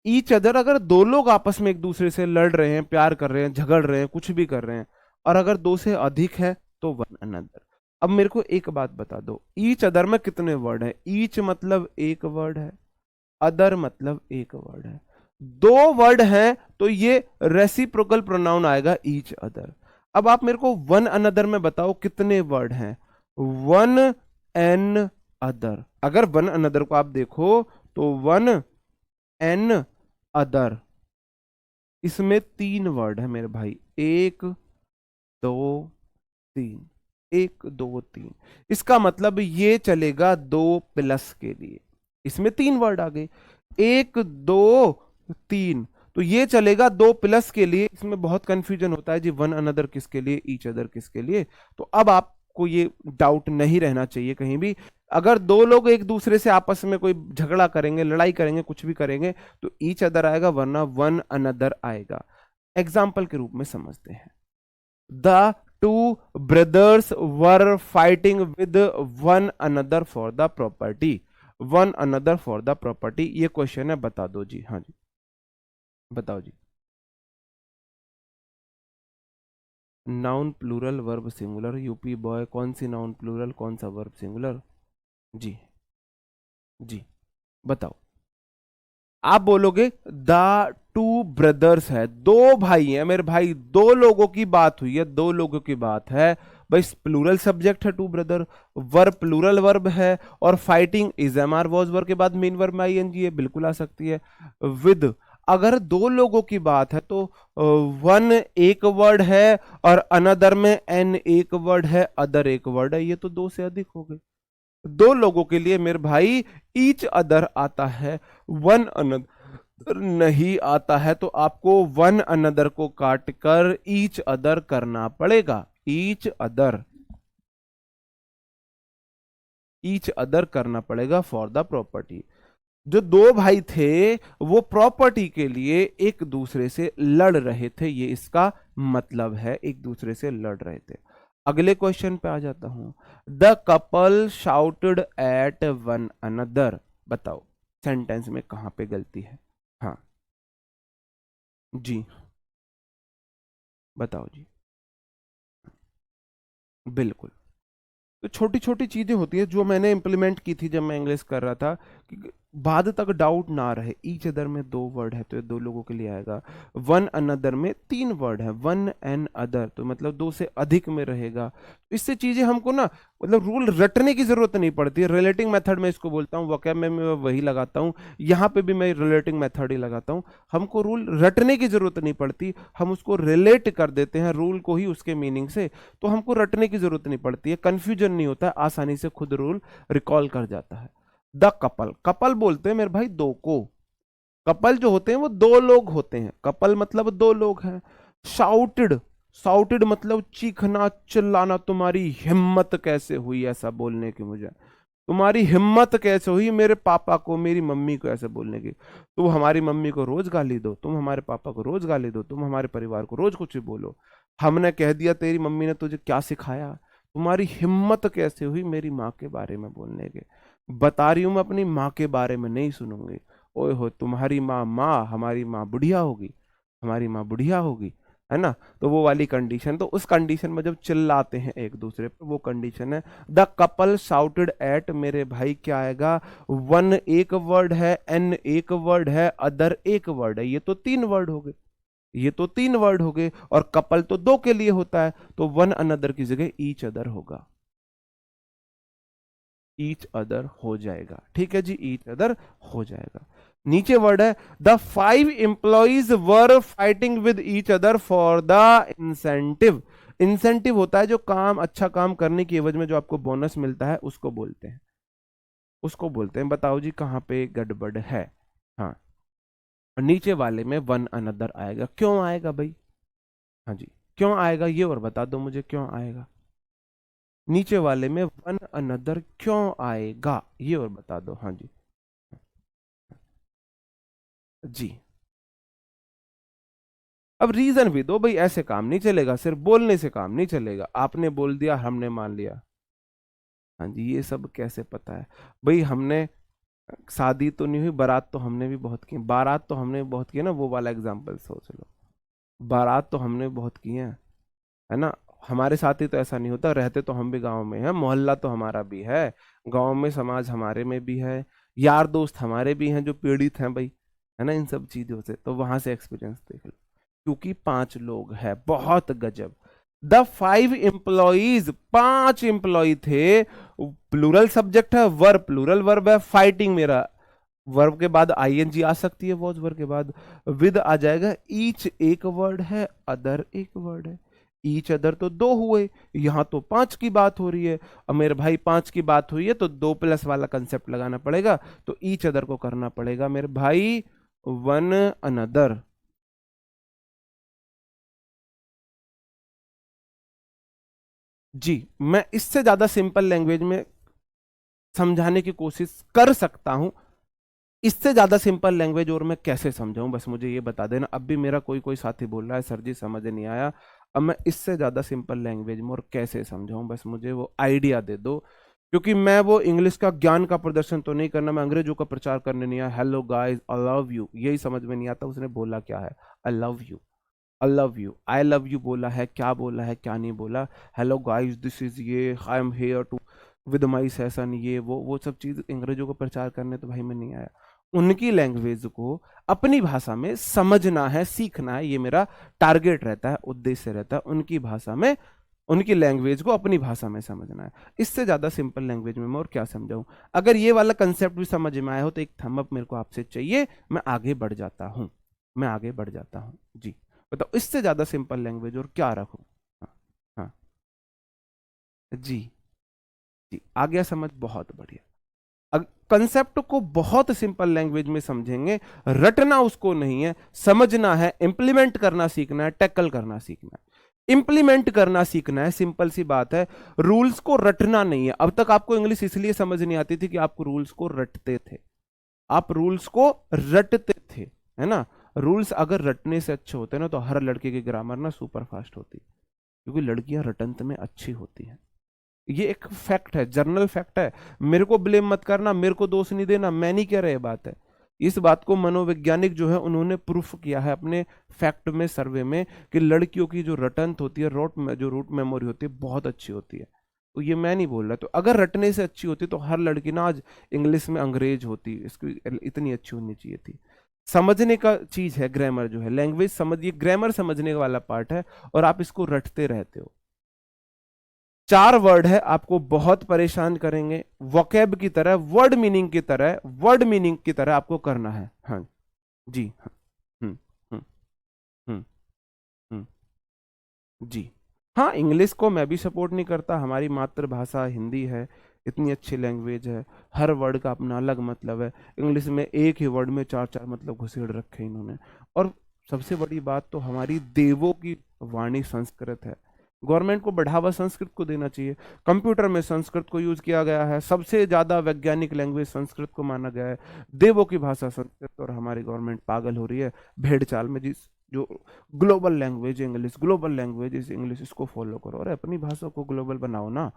S1: ईच अदर, अगर दो लोग आपस में एक दूसरे से लड़ रहे हैं, प्यार कर रहे हैं, झगड़ रहे हैं, कुछ भी कर रहे हैं, और अगर दो से अधिक है तो वन अनदर। अब मेरे को एक बात बता दो, ईच अदर में कितने वर्ड है? ईच मतलब एक वर्ड है, अदर मतलब एक वर्ड है। दो वर्ड है तो ये रेसिप्रोकल प्रोनाउन आएगा, ईच अदर। अब आप मेरे को वन अनदर में बताओ कितने वर्ड हैं? One another. अगर वन अनदर को आप देखो तो वन एन अदर, इसमें तीन वर्ड है मेरे भाई, एक दो तीन, एक दो तीन। इसका मतलब ये चलेगा दो प्लस के लिए, इसमें तीन वर्ड आ गए, एक दो तीन, तो ये चलेगा दो प्लस के लिए। इसमें बहुत कंफ्यूजन होता है जी, वन अनदर किसके लिए, ईच अदर किसके लिए। तो अब आपको ये डाउट नहीं रहना चाहिए कहीं भी। अगर दो लोग एक दूसरे से आपस में कोई झगड़ा करेंगे, लड़ाई करेंगे, कुछ भी करेंगे, तो ईच अदर आएगा, वरना वन अनदर आएगा। एग्जाम्पल के रूप में समझते हैं, the two brothers were fighting with one another for the property. One another for the property, ये क्वेश्चन है, बता दो जी। हाँ जी बताओ जी। Noun plural verb singular, UP boy, कौन सी नाउन प्लूरल, कौन सा वर्ब सिंगुलर? जी जी बताओ। आप बोलोगे द टू ब्रदर्स है, दो भाई हैं मेरे भाई, दो लोगों की बात हुई है, दो लोगों की बात है भाई। प्लूरल सब्जेक्ट है two brother, verb plural verb है, और fighting is am are was verb के बाद मेन वर्ब में आईएनजी है, बिल्कुल आ सकती है। विद, अगर दो लोगों की बात है तो वन एक वर्ड है, और अनदर में एन एक वर्ड है, अदर एक वर्ड है, ये तो दो से अधिक हो गए। दो लोगों के लिए मेरे भाई ईच अदर आता है, वन अनदर नहीं आता है। तो आपको वन अनदर को काट कर ईच अदर करना पड़ेगा, ईच अदर, ईच अदर करना पड़ेगा फॉर द प्रॉपर्टी। जो दो भाई थे वो प्रॉपर्टी के लिए एक दूसरे से लड़ रहे थे, ये इसका मतलब है, एक दूसरे से लड़ रहे थे। अगले क्वेश्चन पे आ जाता हूं, the couple shouted at one another. बताओ सेंटेंस में कहां पे गलती है? हाँ जी बताओ जी। बिल्कुल, तो छोटी छोटी चीजें होती है जो मैंने इंप्लीमेंट की थी जब मैं इंग्लिश कर रहा था, कि बाद तक डाउट ना रहे। ईच अदर में दो वर्ड है तो ये दो लोगों के लिए आएगा। वन अनदर में तीन वर्ड है, वन एन अदर, तो मतलब दो से अधिक में रहेगा। तो इससे चीजें हमको ना, मतलब रूल रटने की जरूरत नहीं पड़ती है। रिलेटिंग मेथड में इसको बोलता हूँ, वोकैब में मैं वही लगाता हूँ, यहाँ पे भी मैं रिलेटिंग मेथड ही लगाता हूँ। हमको रूल रटने की जरूरत नहीं पड़ती, हम उसको रिलेट कर देते हैं रूल को ही उसके मीनिंग से। तो हमको रटने की जरूरत नहीं पड़ती है, कंफ्यूजन नहीं होता है, आसानी से खुद रूल रिकॉल कर जाता है। द कपल, कपल बोलते हैं मेरे भाई दो को। कपल जो होते हैं वो दो लोग होते हैं, कपल मतलब दो लोग हैं। शाउटेड, शाउटेड मतलब चीखना चिल्लाना। तुम्हारी हिम्मत कैसे हुई ऐसा बोलने की मुझे, तुम्हारी हिम्मत कैसे हुई मेरे पापा को, मेरी मम्मी को ऐसे बोलने की। तुम हमारी मम्मी को रोज गाली दो, तुम हमारे पापा को रोज गाली दो, तुम हमारे परिवार को रोज कुछ भी बोलो। हमने कह दिया तेरी मम्मी ने तुझे क्या सिखाया, तुम्हारी हिम्मत कैसे हुई मेरी माँ के बारे में बोलने के। बता रही हूं मैं अपनी माँ के बारे में नहीं सुनूंगी। ओए हो, तुम्हारी माँ माँ, हमारी माँ बुढ़िया होगी, हमारी माँ बुढ़िया होगी, है ना। तो वो वाली कंडीशन, तो उस कंडीशन में जब चिल्लाते हैं एक दूसरे पर, वो कंडीशन है। द कपल शाउटेड एट, मेरे भाई क्या आएगा? वन एक वर्ड है, एन एक वर्ड है, अदर एक वर्ड है, ये तो तीन वर्ड हो गए, ये तो तीन वर्ड हो गए। और कपल तो दो के लिए होता है, तो वन अनदर की जगह ईच अदर होगा, ईच अदर हो जाएगा। ठीक है जी, ईच अदर हो जाएगा। नीचे वर्ड है, the five employees were fighting with each other for the incentive. Incentive होता है जो काम, अच्छा काम करने की एवज में जो आपको बोनस मिलता है, उसको बोलते हैं, उसको बोलते हैं। बताओ जी कहाँ पे गड़बड़ है। हाँ, और नीचे वाले में वन अनदर आएगा, क्यों आएगा भाई? हाँ जी, क्यों आएगा ये और बता दो मुझे, क्यों आएगा नीचे वाले में वन अनदर, क्यों आएगा ये और बता दो। हाँ जी जी, अब रीजन भी दो भाई, ऐसे काम नहीं चलेगा, सिर्फ बोलने से काम नहीं चलेगा। आपने बोल दिया, हमने मान लिया। हाँ जी, ये सब कैसे पता है भाई? हमने शादी तो नहीं हुई, बारात तो हमने भी बहुत की, बारात तो हमने बहुत की ना, वो वाला एग्जाम्पल सोच लो। बारात तो हमने बहुत की है ना। हमारे साथ ही तो ऐसा नहीं होता, रहते तो हम भी गांव में हैं, मोहल्ला तो हमारा भी है, गांव में समाज हमारे में भी है, यार दोस्त हमारे भी हैं जो पीड़ित हैं भाई, है ना, इन सब चीजों से। तो वहां से एक्सपीरियंस देख लो, क्योंकि 5 लोग हैं, बहुत गजब। द 5 एम्प्लॉइज, 5 एम्प्लॉय थे, प्लूरल सब्जेक्ट है, वर्ब प्लूरल वर्ब है, फाइटिंग मेरा वर्ब के बाद आईएनजी आ सकती है, वॉज वर्ब के बाद विद आ जाएगा, ईच एक वर्ड है, अदर एक वर्ड है। ईच अदर तो 2 हुए, यहां तो 5 की बात हो रही है। अब मेरे भाई 5 की बात हुई है तो 2+ वाला कंसेप्ट लगाना पड़ेगा, तो ईच अदर को करना पड़ेगा मेरे भाई वन अनदर। जी, मैं इससे ज्यादा सिंपल लैंग्वेज में समझाने की कोशिश कर सकता हूं। इससे ज्यादा सिंपल लैंग्वेज और मैं कैसे समझाऊं, बस मुझे ये बता देना। अब भी मेरा कोई कोई साथी बोल रहा है सर जी समझ नहीं आया, अब मैं इससे ज्यादा सिंपल लैंग्वेज में और कैसे समझाऊं, बस मुझे वो आइडिया दे दो। क्योंकि मैं वो इंग्लिश का ज्ञान का प्रदर्शन तो नहीं करना, मैं अंग्रेजों का प्रचार करने नहीं आया। Hello guys, I love you, यही समझ में नहीं आता उसने बोला क्या है। I love you, I love you, I love you बोला है, क्या बोला है, क्या नहीं बोला। हेलो गाइस, दिस इज ये, I am here to with my session, ये वो सब चीज अंग्रेजों को प्रचार करने तो भाई मैं नहीं आया। उनकी लैंग्वेज को अपनी भाषा में समझना है, सीखना है, ये मेरा टारगेट रहता है, उद्देश्य रहता है। उनकी भाषा में, उनकी लैंग्वेज को अपनी भाषा में समझना है। इससे ज्यादा सिंपल लैंग्वेज में मैं और क्या समझाऊं। अगर ये वाला कंसेप्ट भी समझ में आया हो तो एक थंब अप मेरे को आपसे चाहिए, मैं आगे बढ़ जाता हूं, मैं आगे बढ़ जाता हूं जी। बताओ इससे ज्यादा सिंपल लैंग्वेज और क्या रखूं। हाँ, हाँ जी, जी आ गया समझ, बहुत बढ़िया। कंसेप्ट को बहुत सिंपल लैंग्वेज में समझेंगे, रटना उसको नहीं है, समझना है, इंप्लीमेंट करना सीखना है, टैकल करना सीखना है। इंप्लीमेंट करना सीखना है, सिंपल सी बात है, रूल्स को रटना नहीं है। अब तक आपको इंग्लिश इसलिए समझ नहीं आती थी कि आप रूल्स को रटते थे, आप रूल्स को रटते थे, है ना। रूल्स अगर रटने से अच्छे होते ना तो हर लड़के की ग्रामर ना सुपर फास्ट होती, क्योंकि लड़कियां रटंत में अच्छी होती हैं। ये एक फैक्ट है, जर्नल फैक्ट है। मेरे को ब्लेम मत करना, मेरे को दोष नहीं देना, मैं नहीं कह रहा ये बात है। इस बात को मनोवैज्ञानिक जो है उन्होंने प्रूफ किया है अपने फैक्ट में, सर्वे में, कि लड़कियों की जो रटंत होती है, जो रूट मेमोरी होती है, बहुत अच्छी होती है। तो ये मैं नहीं बोल रहा, तो अगर रटने से अच्छी होती तो हर लड़की ना आज इंग्लिश में अंग्रेज होती, इसकी इतनी अच्छी होनी चाहिए थी। समझने का चीज है ग्रामर, जो है लैंग्वेज समझिए, ग्रामर समझने वाला पार्ट है, और आप इसको रटते रहते हो। 4 वर्ड है, आपको बहुत परेशान करेंगे, वोकैब की तरह, वर्ड मीनिंग की तरह, वर्ड मीनिंग की तरह आपको करना है। हाँ जी, हाँ, हम्म हम्म हम्म हम्म, जी हाँ। इंग्लिश को मैं भी सपोर्ट नहीं करता, हमारी मातृभाषा हिंदी है, इतनी अच्छी लैंग्वेज है, हर वर्ड का अपना अलग मतलब है। इंग्लिश में एक ही वर्ड में 4 4 मतलब घुसेड़ रखे इन्होंने। और सबसे बड़ी बात तो हमारी देवों की वाणी संस्कृत है, गवर्नमेंट को बढ़ावा संस्कृत को देना चाहिए। कंप्यूटर में संस्कृत को यूज किया गया है, सबसे ज्यादा वैज्ञानिक लैंग्वेज संस्कृत को माना गया है, देवों की भाषा संस्कृत, और हमारी गवर्नमेंट पागल हो रही है भेड़ चाल में, जिस जो global language English, global language is English, इसको फॉलो करो। और अपनी भाषा को ग्लोबल बनाओ ना,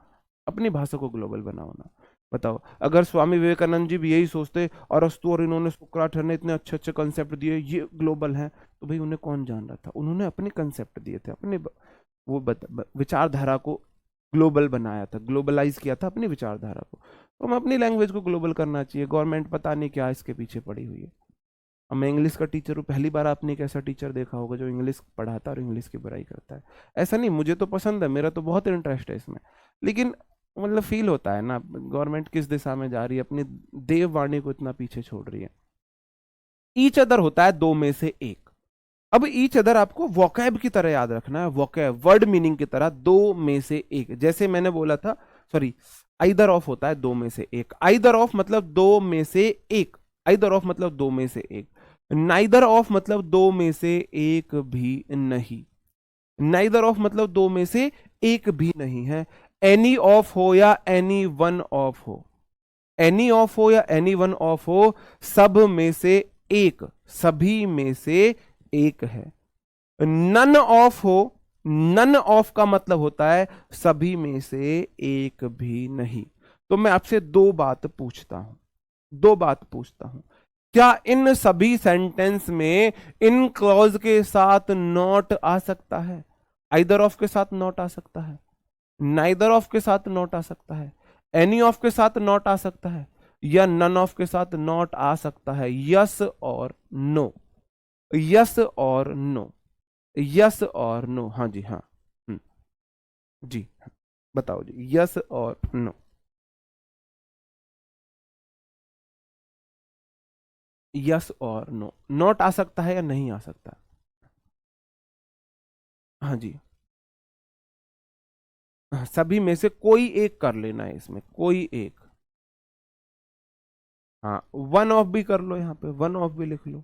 S1: अपनी भाषा को ग्लोबल बनाओ ना। बताओ, अगर स्वामी विवेकानंद जी भी यही सोचते, और अस्तु और इन्होंने सुकराट ने इतने अच्छे अच्छे कंसेप्ट दिए, ये ग्लोबल हैं, तो भाई उन्हें कौन जान रहा था? उन्होंने अपने कंसेप्ट दिए थे, अपने वो विचारधारा को ग्लोबल बनाया था, ग्लोबलाइज किया था अपनी विचारधारा को। तो हम अपनी लैंग्वेज को ग्लोबल करना चाहिए। गवर्नमेंट पता नहीं क्या इसके पीछे पड़ी हुई है। अब मैं इंग्लिश का टीचर हूँ, पहली बार आपने एक ऐसा टीचर देखा होगा जो इंग्लिश पढ़ाता है और इंग्लिश की बुराई करता है। ऐसा नहीं, मुझे तो पसंद है, मेरा तो बहुत इंटरेस्ट है इसमें, लेकिन मतलब फील होता है ना गवर्नमेंट किस दिशा में जा रही है, अपनी देववाणी को इतना पीछे छोड़ रही है। ईच अदर होता है 2 में से 1, अब ईच अदर आपको वोकैब की तरह याद रखना है, वोकैब वर्ड मीनिंग की तरह, दो में से एक, जैसे मैंने बोला था, सॉरी, आइदर ऑफ होता है दो में से एक, आइदर ऑफ मतलब दो में से एक, आइदर ऑफ मतलब दो में से एक, नाइदर ऑफ मतलब दो में से एक भी नहीं, नाइदर ऑफ मतलब दो में से एक भी नहीं है, एनी ऑफ हो या एनी वन ऑफ हो, एनी ऑफ हो या एनी वन ऑफ हो, सब में से एक, सभी में से एक है, नन ऑफ हो, नन ऑफ का मतलब होता है सभी में से एक भी नहीं। तो मैं आपसे दो बात पूछता हूं, दो बात पूछता हूं, क्या इन सभी सेंटेंस में इन क्लॉज के साथ नॉट आ सकता है? आइदर ऑफ के साथ नॉट आ सकता है, नाइदर ऑफ के साथ नॉट आ सकता है, एनी ऑफ के साथ नॉट आ सकता है, या नन ऑफ के साथ नॉट आ सकता है? यस और नो, यस और नो, यस और नो, हाँ जी हाँ, जी बताओ जी, यस और नो, यस और नो, नॉट आ सकता है या नहीं आ सकता? हाँ जी, हाँ, सभी में से कोई एक कर लेना है इसमें, कोई एक, हाँ वन ऑफ भी कर लो, यहाँ पे वन ऑफ भी लिख लो,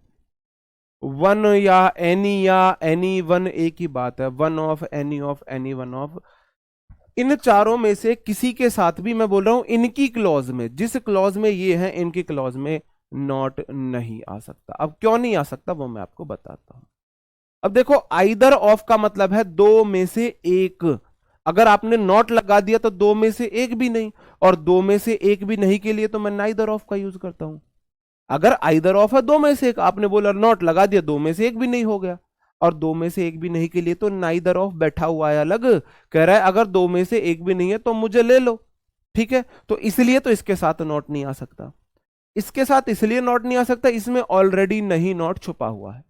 S1: वन या एनी वन एक ही बात है, one of, any one of, इन चारों में से किसी के साथ भी, मैं बोल रहा हूं इनकी क्लॉज में, जिस क्लॉज में ये है इनकी क्लॉज में नॉट नहीं आ सकता। अब क्यों नहीं आ सकता वो मैं आपको बताता हूं। अब देखो, आइदर ऑफ का मतलब है दो में से एक, अगर आपने नॉट लगा दिया तो दो में से एक भी नहीं, और दो में से एक भी नहीं के लिए तो मैं नाइदर ऑफ का यूज करता हूं। अगर आइदर ऑफ है दो में से एक, आपने बोला नॉट लगा दिया, दो में से एक भी नहीं हो गया, और दो में से एक भी नहीं के लिए तो नाइदर ऑफ बैठा हुआ है अलग, कह रहा है अगर दो में से एक भी नहीं है तो मुझे ले लो, ठीक है, तो इसलिए तो इसके साथ नॉट नहीं आ सकता, इसके साथ इसलिए नॉट नहीं आ सकता, इसमें ऑलरेडी नहीं नॉट छुपा हुआ है,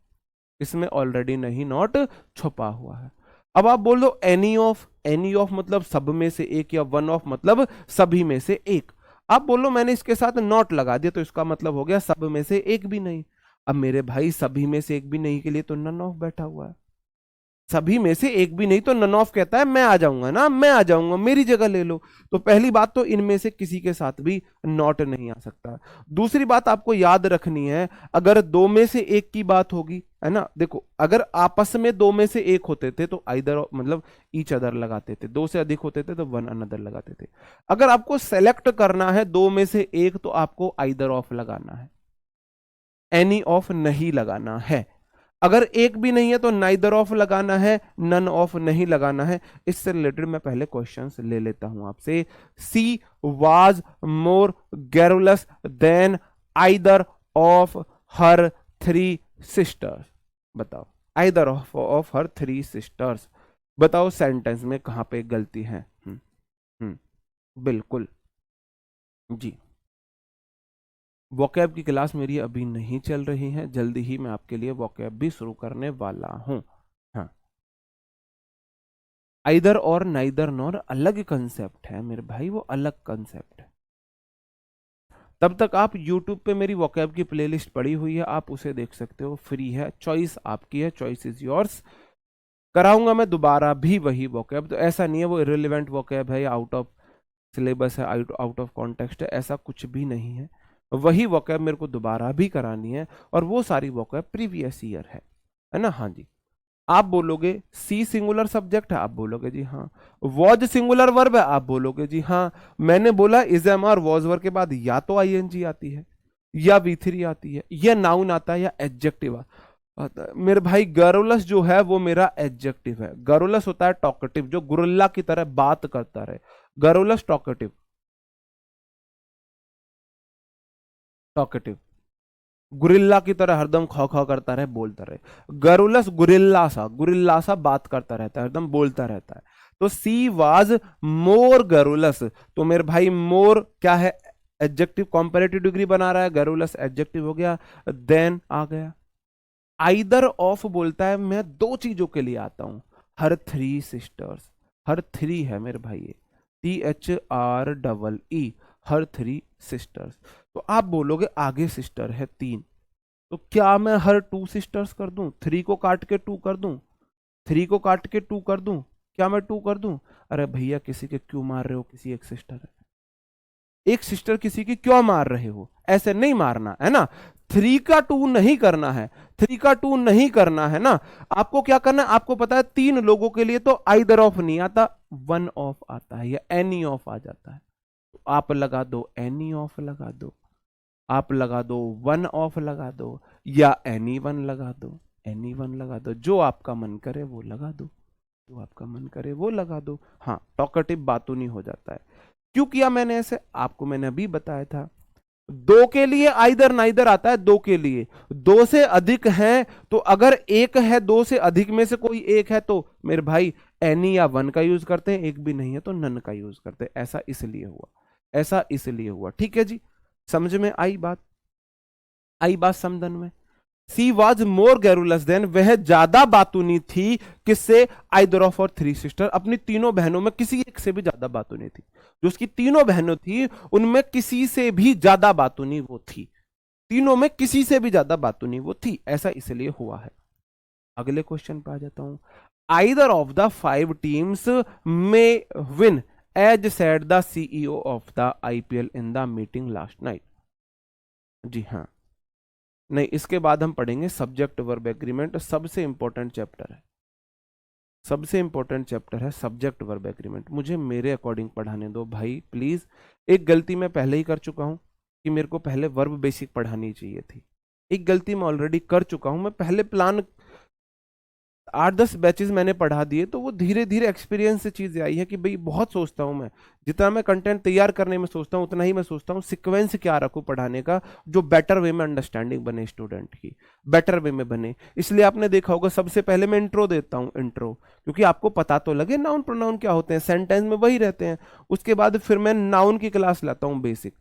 S1: इसमें ऑलरेडी नहीं नॉट छुपा हुआ है। अब आप बोल दो एनी ऑफ, एनी ऑफ मतलब सब में से एक, या वन ऑफ मतलब सभी में से एक, आप बोलो मैंने इसके साथ नॉट लगा दिया तो इसका मतलब हो गया सब में से एक भी नहीं। अब मेरे भाई सभी में से एक भी नहीं के लिए तो नन ऑफ बैठा हुआ है, सभी में से एक भी नहीं तो नन ऑफ कहता है मैं आ जाऊंगा ना, मैं आ जाऊंगा, मेरी जगह ले लो। तो पहली बात तो इनमें से किसी के साथ भी नॉट नहीं आ सकता। दूसरी बात आपको याद रखनी है, अगर दो में से एक की बात होगी, है ना, देखो अगर आपस में दो में से एक होते थे तो आइदर मतलब ईच अदर लगाते थे, दो से अधिक होते थे तो वन अनदर लगाते थे। अगर आपको सेलेक्ट करना है दो में से एक तो आपको आइदर ऑफ लगाना है, एनी ऑफ नहीं लगाना है। अगर एक भी नहीं है तो नाइदर ऑफ लगाना है, नन ऑफ नहीं लगाना है। इससे रिलेटेड मैं पहले क्वेश्चंस ले लेता हूं आपसे। She was more garrulous than either of her three sisters, बताओ, either of her three sisters, बताओ सेंटेंस में कहां पे गलती है? बिल्कुल जी। वोकैब की क्लास मेरी अभी नहीं चल रही है, जल्दी ही मैं आपके लिए वोकैब भी शुरू करने वाला हूं। हाँ, आइदर और नाइदर नॉर अलग कंसेप्ट है मेरे भाई, वो अलग कंसेप्ट है। तब तक आप YouTube पे मेरी वोकैब की प्लेलिस्ट पड़ी हुई है, आप उसे देख सकते हो, फ्री है, चॉइस आपकी है, चॉइस इज योर्स। कराऊंगा मैं दोबारा भी वही वोकैब, तो ऐसा नहीं है वो इरेलीवेंट वोकैब है या आउट ऑफ सिलेबस है, आउट ऑफ कॉन्टेक्स्ट है, ऐसा कुछ भी नहीं है। वही वोकैब मेरे को दोबारा भी करानी है, और वो सारी वोकैब प्रीवियस ईयर है ना? हाँ जी। आप बोलोगे सी सिंगुलर सब्जेक्ट है, आप बोलोगे जी हाँ। वॉज सिंगुलर वर्ब है, आप बोलोगे जी हाँ। मैंने बोला is am are was verb के बाद या तो आईएनजी आती है, या V3 आती है, या नाउन आता है, या एडजेक्टिव आता है। मेरे भाई गरुलस जो है वो मेरा एडजेक्टिव है। गरुलस होता है टॉकेटिव, जो गुरिल्ला की तरह बात करता रहे, गरुलस टॉकेटिव, टॉकेटिव, गुरिल्ला की तरह हरदम खौ खौ करता रहे, बोलता रहे। गरुलस गुरिल्ला सा बात करता रहता है, हरदम बोलता रहता है। तो सी वाज मोर गरुलस, तो मेरे भाई मोर क्या है? एडजेक्टिव, कंपैरेटिव डिग्री बना रहा है, गरुलस एडजेक्टिव हो गया, देन आ गया। आइदर ऑफ बोलता है मैं दो चीजों के लिए आता हूं, हर थ्री सिस्टर्स, हर थ्री है मेरे भाई ये, THREE, हर थ्री सिस्टर्स। तो आप बोलोगे आगे सिस्टर है तीन, तो क्या मैं हर 2 सिस्टर्स कर दूं, 3 को काट के 2 कर दूं, 3 को काट के 2 कर दूं, क्या मैं 2 कर दूं? अरे भैया किसी के क्यों मार रहे हो, किसी एक सिस्टर है, एक सिस्टर किसी की क्यों मार रहे हो, ऐसे नहीं मारना है ना। 3 का 2 नहीं करना है, 3 का 2 नहीं करना है ना। आपको क्या करना है, आपको पता है 3 लोगों के लिए तो आइदर ऑफ नहीं आता, वन ऑफ आता है या एनी ऑफ आ जाता है। तो आप लगा दो एनी ऑफ लगा दो, आप लगा दो वन ऑफ लगा दो, या एनी वन लगा दो, एनी वन लगा दो, जो आपका मन करे वो लगा दो, जो आपका मन करे वो लगा दो। हाँ, टॉकेटिव बातूनी हो जाता है। क्यों किया मैंने ऐसे, आपको मैंने अभी बताया था। 2 के लिए आइदर नाइदर आता है, 2 के लिए 2 से अधिक है, तो अगर एक है 2 से अधिक में से कोई एक है तो मेरे भाई एनी या वन का यूज करते हैं, एक भी नहीं है तो नन का यूज करते हैं। ऐसा इसलिए हुआ, ऐसा इसलिए हुआ। ठीक है जी, समझ में आई बात, आई बात समझन में। सी वॉज मोर गैरुलस देन, वह ज्यादा बातूनी थी किससे, आइदर ऑफ और 3 सिस्टर, अपनी तीनों बहनों में किसी एक से भी ज्यादा बातूनी थी। जो उसकी तीनों बहनों थी उनमें किसी से भी ज्यादा बातूनी वो थी, तीनों में किसी से भी ज्यादा बातूनी वो थी। ऐसा इसलिए हुआ है। अगले क्वेश्चन पे आ जाता हूं। आइदर ऑफ द 5 टीम्स में win as said the CEO of the IPL in the meeting last night. जी हाँ, नहीं, इसके बाद हम पढ़ेंगे सब्जेक्ट वर्ब एग्रीमेंट, सबसे इंपॉर्टेंट चैप्टर है, सबसे इंपॉर्टेंट चैप्टर है सब्जेक्ट वर्ब एग्रीमेंट। मुझे मेरे अकॉर्डिंग पढ़ाने दो भाई प्लीज। एक गलती मैं पहले ही कर चुका हूं कि मेरे को पहले वर्ब बेसिक पढ़ानी चाहिए थी, एक गलती मैं ऑलरेडी कर चुका हूं। मैं पहले प्लान 8-10 बैचेस मैंने पढ़ा दिए, तो वो धीरे धीरे एक्सपीरियंस से चीजें आई है कि भाई बहुत सोचता हूं मैं, जितना मैं कंटेंट तैयार करने में सोचता हूं उतना ही मैं सोचता हूं सीक्वेंस क्या रखूं पढ़ाने का, जो बेटर वे में अंडरस्टैंडिंग बने स्टूडेंट की, बेटर वे में बने। इसलिए आपने देखा होगा सबसे पहले मैं इंट्रो देता हूं, इंट्रो, क्योंकि आपको पता तो लगे नाउन प्रोनाउन क्या होते हैं, सेंटेंस में वही रहते हैं। उसके बाद फिर मैं नाउन की क्लास लाता हूं बेसिक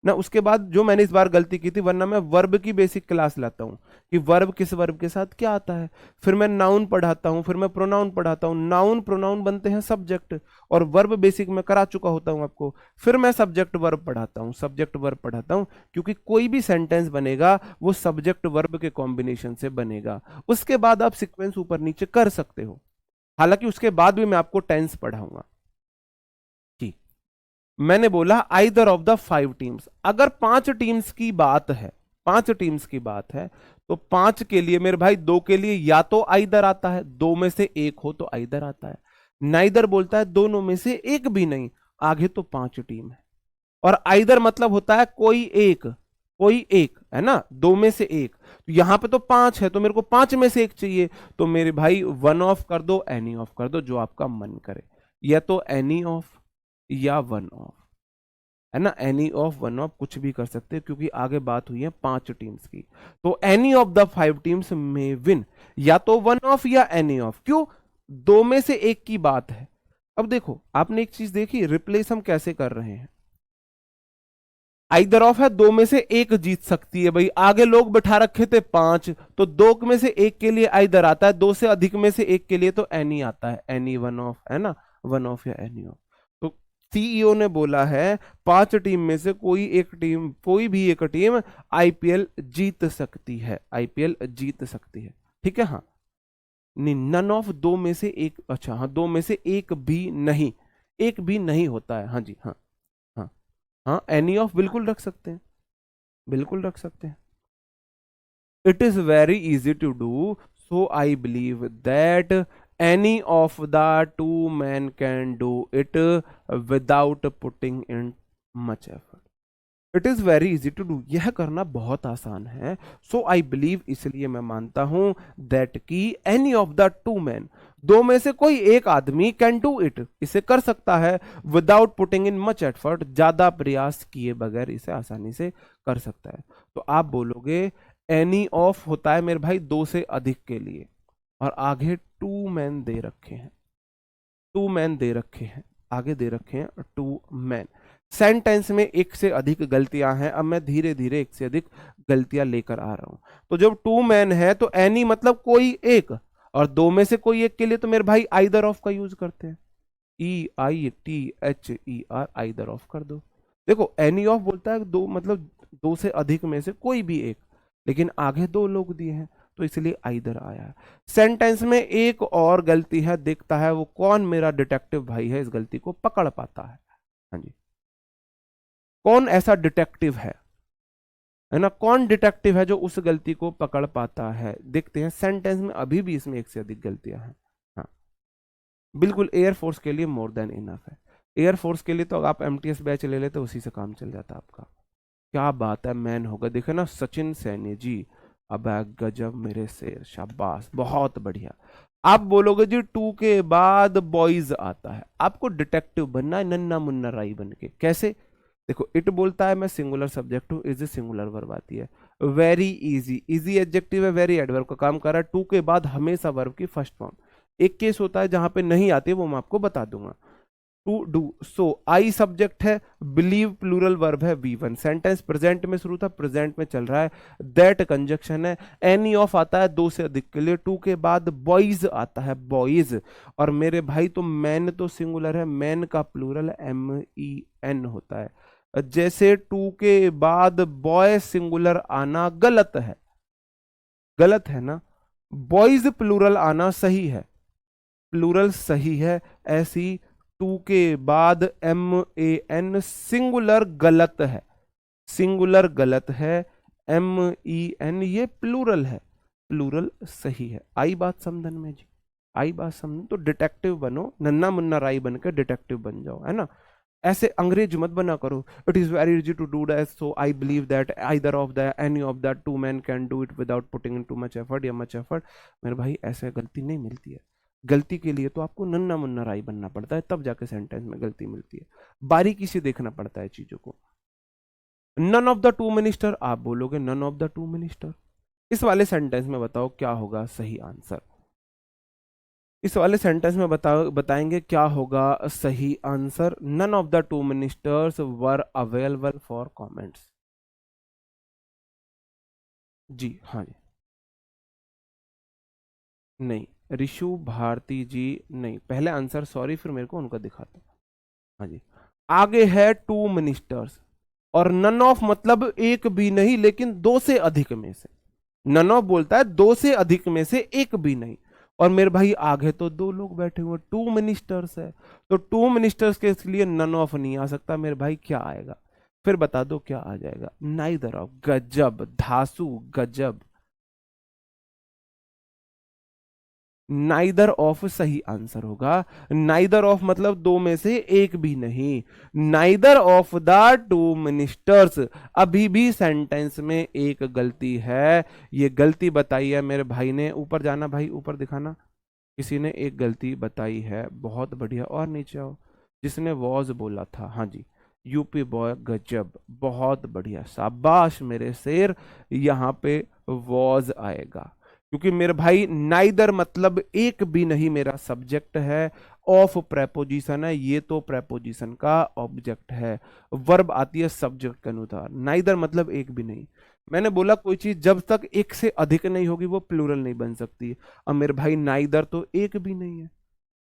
S1: ना, उसके बाद जो मैंने इस बार गलती की थी, वरना मैं वर्ब की बेसिक क्लास लाता हूं कि वर्ब किस वर्ब के साथ क्या आता है, फिर मैं नाउन पढ़ाता हूं, फिर मैं प्रोनाउन पढ़ाता हूं, नाउन प्रोनाउन बनते हैं सब्जेक्ट, और वर्ब बेसिक में करा चुका होता हूं आपको, फिर मैं सब्जेक्ट वर्ब पढ़ाता हूं, सब्जेक्ट वर्ब पढ़ाता हूं, क्योंकि कोई भी सेंटेंस बनेगा वो सब्जेक्ट वर्ब के कॉम्बिनेशन से बनेगा। उसके बाद आप सिक्वेंस ऊपर नीचे कर सकते हो, हालांकि उसके बाद भी मैं आपको टेंस पढ़ाऊंगा। मैंने बोला आइदर ऑफ द 5 टीम्स, अगर 5 टीम्स की बात है, 5 टीम्स की बात है, तो 5 के लिए मेरे भाई 2 के लिए या तो आइदर आता है, 2 में से एक हो तो आइदर आता है, नाइदर बोलता है दोनों में से एक भी नहीं, आगे तो 5 टीम है। और आइदर मतलब होता है कोई एक, कोई एक है ना, 2 में से एक, तो यहां पे तो 5 है तो मेरे को 5 में से एक चाहिए, तो मेरे भाई वन ऑफ कर दो, एनी ऑफ कर दो, जो आपका मन करे, या तो एनी ऑफ या वन ऑफ, है ना, एनी ऑफ वन ऑफ कुछ भी कर सकते हैं, क्योंकि आगे बात हुई है 5 टीम्स की। तो एनी ऑफ द 5 टीम्स में विन, या तो वन ऑफ या एनी ऑफ, क्यों, 2 में से एक की बात है। अब देखो आपने एक चीज देखी, रिप्लेस हम कैसे कर रहे हैं, आइदर ऑफ है, 2 में से एक जीत सकती है, भाई आगे लोग बैठा रखे थे 5, तो 2 में से एक के लिए आइदर आता है, 2 से अधिक में से एक के लिए तो एनी आता है, एनी वन ऑफ, है ना, वन ऑफ या एनी ऑफ। तो सीईओ ने बोला है 5 टीम में से कोई एक टीम, कोई भी एक टीम आईपीएल जीत सकती है, आईपीएल जीत सकती है। ठीक है, हाँ, नन ऑफ 2 में से एक, अच्छा हाँ, 2 में से एक भी नहीं, एक भी नहीं होता है, हाँ जी, हाँ हाँ हाँ, एनी ऑफ बिल्कुल रख सकते हैं, बिल्कुल रख सकते हैं। It is very easy to do, so I believe that any of the 2 man can do it without putting in much effort. It is very easy to do, यह करना बहुत आसान है, सो आई बिलीव, इसलिए मैं मानता हूं, दैट की एनी ऑफ द 2 मैन, 2 में से कोई एक आदमी, कैन डू इट, इसे कर सकता है, without putting in much effort, ज्यादा प्रयास किए बगैर इसे आसानी से कर सकता है। तो आप बोलोगे एनी ऑफ होता है मेरे भाई 2 से अधिक के लिए, और आगे 2 मैन दे रखे हैं, 2 मैन दे रखे हैं, आगे दे रखे हैं 2 मैन। सेंटेंस में एक से अधिक गलतियां हैं, अब मैं धीरे धीरे एक से अधिक गलतियां लेकर आ रहा हूं। तो जब 2 मैन है तो एनी मतलब कोई एक, और 2 में से कोई एक के लिए तो मेरे भाई आइदर ऑफ का यूज करते हैं, EITHER, आइदर ऑफ कर दो। देखो एनी ऑफ बोलता है 2 मतलब 2 से अधिक में से कोई भी एक, लेकिन आगे दो लोग दिए हैं तो इसलिए आइदर आया है। सेंटेंस में एक और गलती है, दिखता है वो कौन मेरा डिटेक्टिव भाई है इस गलती को पकड़ पाता है। हाँ जी, कौन ऐसा डिटेक्टिव है ना, कौन डिटेक्टिव है जो उस गलती को पकड़ पाता है। देखते हैं सेंटेंस में अभी भी इसमें एक से अधिक गलतियां हैं। हाँ बिल्कुल, एयरफोर्स के लिए मोर देन इनफ है। एयरफोर्स के लिए तो आप एमटीएस बैच ले लेते उसी से काम चल जाता आपका। क्या बात है, मैन होगा, देखे ना सचिन सैनी जी, अब गजब मेरे शेर, शाबाश, बहुत बढ़िया। आप बोलोगे जी टू के बाद बॉयज आता है, आपको डिटेक्टिव बनना है नन्ना मुन्ना राई बन के। कैसे, देखो इट बोलता है मैं सिंगुलर सब्जेक्ट हूं, इज सिंगुलर वर्ब आती है। वेरी इजी, इजी एडजेक्टिव है, वेरी एडवर्ब का काम कर रहा है। टू के बाद हमेशा वर्ब की फर्स्ट फॉर्म। एक केस होता है जहां पे नहीं आती, वो मैं आपको बता दूंगा। To do, so I subject है, बिलीव प्लूरल वर्ब है, V1। सेंटेंस प्रेजेंट में शुरू था, प्रेजेंट में चल रहा है। दैट कंजक्शन है। एनी ऑफ आता है दो से अधिक के लिए। टू के बाद बॉयज आता है, बॉयज। और मेरे भाई तो मैन तो सिंगुलर है, मैन का प्लूरल MEN होता है। जैसे टू के बाद बॉय सिंगुलर आना गलत है, गलत है ना। बॉयज प्लूरल आना सही है, प्लूरल सही है। ऐसी टू के बाद MAN सिंगुलर गलत है, सिंगुलर गलत है। MEN ये प्लूरल है, प्लूरल सही है। आई बात समझन में जी, आई बात समझ। तो डिटेक्टिव बनो, नन्ना मुन्ना राई बन के डिटेक्टिव बन जाओ, है ना। ऐसे अंग्रेज मत बना करो। It is very easy to do that, so I believe that either of the any of the two man can do it without putting in too much effort या मच एफर्ट। मेरे भाई ऐसे गलती नहीं मिलती है। गलती के लिए तो आपको नन्ना मुन्ना राई बनना पड़ता है, तब जाके सेंटेंस में गलती मिलती है। बारीकी से देखना पड़ता है चीजों को। None of the two minister, आप बोलोगे none of the two minister, इस वाले सेंटेंस में बताओ क्या होगा सही आंसर। इस वाले सेंटेंस में बताएंगे क्या होगा सही आंसर। None of the two ministers were available for comments. जी हाँ जी, नहीं, ऋषु भारती जी नहीं, पहले आंसर सॉरी, फिर मेरे को उनका दिखाता। हाँ जी, आगे है टू मिनिस्टर्स, और नन ऑफ मतलब एक भी नहीं लेकिन दो से अधिक में से। नन ऑफ बोलता है दो से अधिक में से एक भी नहीं। और मेरे भाई आगे तो दो लोग बैठे हुए, टू मिनिस्टर्स है, तो टू मिनिस्टर्स के लिए नन ऑफ नहीं आ सकता। मेरे भाई क्या आएगा, फिर बता दो क्या आ जाएगा। नाइदर ऑफ, गजब धासु, गजब। नाइदर ऑफ सही आंसर होगा। नाइदर ऑफ मतलब दो में से एक भी नहीं। Neither of the two ministers, अभी भी सेंटेंस में एक गलती है। ये गलती बताई है मेरे भाई ने, ऊपर जाना भाई, ऊपर दिखाना। किसी ने एक गलती बताई है, बहुत बढ़िया, और नीचे आओ। जिसने वॉज बोला था, हाँ जी, यूपी बॉय, गजब, बहुत बढ़िया, शाबाश मेरे शेर। यहाँ पे वॉज आएगा, क्योंकि मेरे भाई नाइदर मतलब एक भी नहीं मेरा सब्जेक्ट है। ऑफ प्रेपोजिशन है, ये तो प्रेपोजिशन का ऑब्जेक्ट है। वर्ब आती है सब्जेक्ट के अनुसार। नाइदर मतलब एक भी नहीं। मैंने बोला कोई चीज जब तक एक से अधिक नहीं होगी वो प्लूरल नहीं बन सकती। अब मेरे भाई नाइदर तो एक भी नहीं है,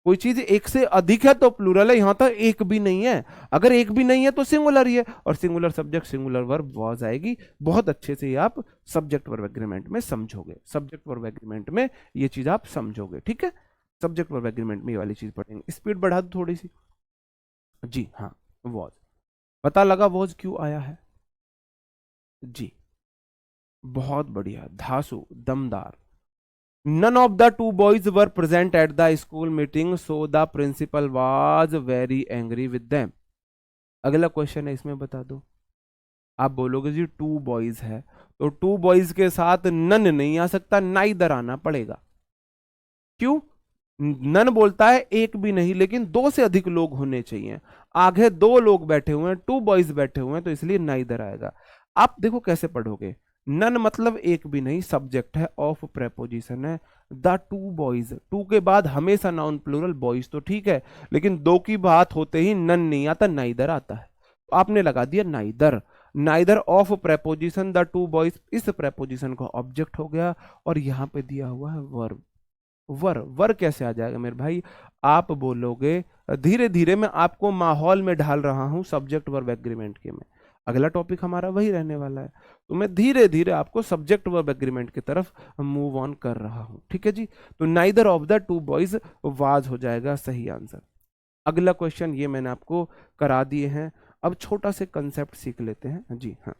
S1: कोई चीज एक से अधिक है तो प्लूरल है, यहां तक एक भी नहीं है। अगर एक भी नहीं है तो सिंगुलर ही है, और singular subject singular verb was आएगी। बहुत अच्छे से ये आप सब्जेक्ट वर्ब एग्रीमेंट में समझोगे, सब्जेक्ट वर्ब एग्रीमेंट में ये चीज आप समझोगे, ठीक है। सब्जेक्ट वर्ब एग्रीमेंट में ये वाली चीज पढ़ेंगे। स्पीड बढ़ा दो थोड़ी सी। जी हाँ, वॉज, पता लगा वॉज क्यों आया है। जी बहुत बढ़िया, धासु, दमदार। None of the two boys were present at the school meeting, so the principal was very angry with them. अगला क्वेश्चन है, इसमें बता दो। आप बोलोगे जी टू बॉयज है, तो टू बॉयज के साथ नन नहीं आ सकता, नाइदर आना पड़ेगा। क्यों, नन बोलता है एक भी नहीं लेकिन दो से अधिक लोग होने चाहिए। आगे दो लोग बैठे हुए हैं, टू बॉयज बैठे हुए हैं, तो इसलिए नाइदर आएगा। आप देखो कैसे पढ़ोगे। नन मतलब एक भी नहीं, सब्जेक्ट है, ऑफ प्रेपोजिशन है। द टू बॉयज, टू के बाद हमेशा नाउन प्लूरल, बॉयज तो ठीक है, लेकिन दो की बात होते ही नन नहीं आता, नाइदर आता है। तो आपने लगा दिया neither. Neither of preposition the two boys, इस प्रेपोजिशन का ऑब्जेक्ट हो गया, और यहां पे दिया हुआ है वर्ब। वर कैसे आ जाएगा मेरे भाई, आप बोलोगे, धीरे धीरे मैं आपको माहौल में ढाल रहा हूं सब्जेक्ट वर्ब एग्रीमेंट के में। अगला टॉपिक हमारा वही रहने वाला है। तो मैं धीरे धीरे आपको सब्जेक्ट वर्ब एग्रीमेंट की तरफ मूव ऑन कर रहा हूं, ठीक है जी। तो neither of the to boys was हो जाएगा सही आंसर। अगला क्वेश्चन ये मैंने आपको करा दिए हैं। अब छोटा से कंसेप्ट सीख लेते हैं जी। हाँ,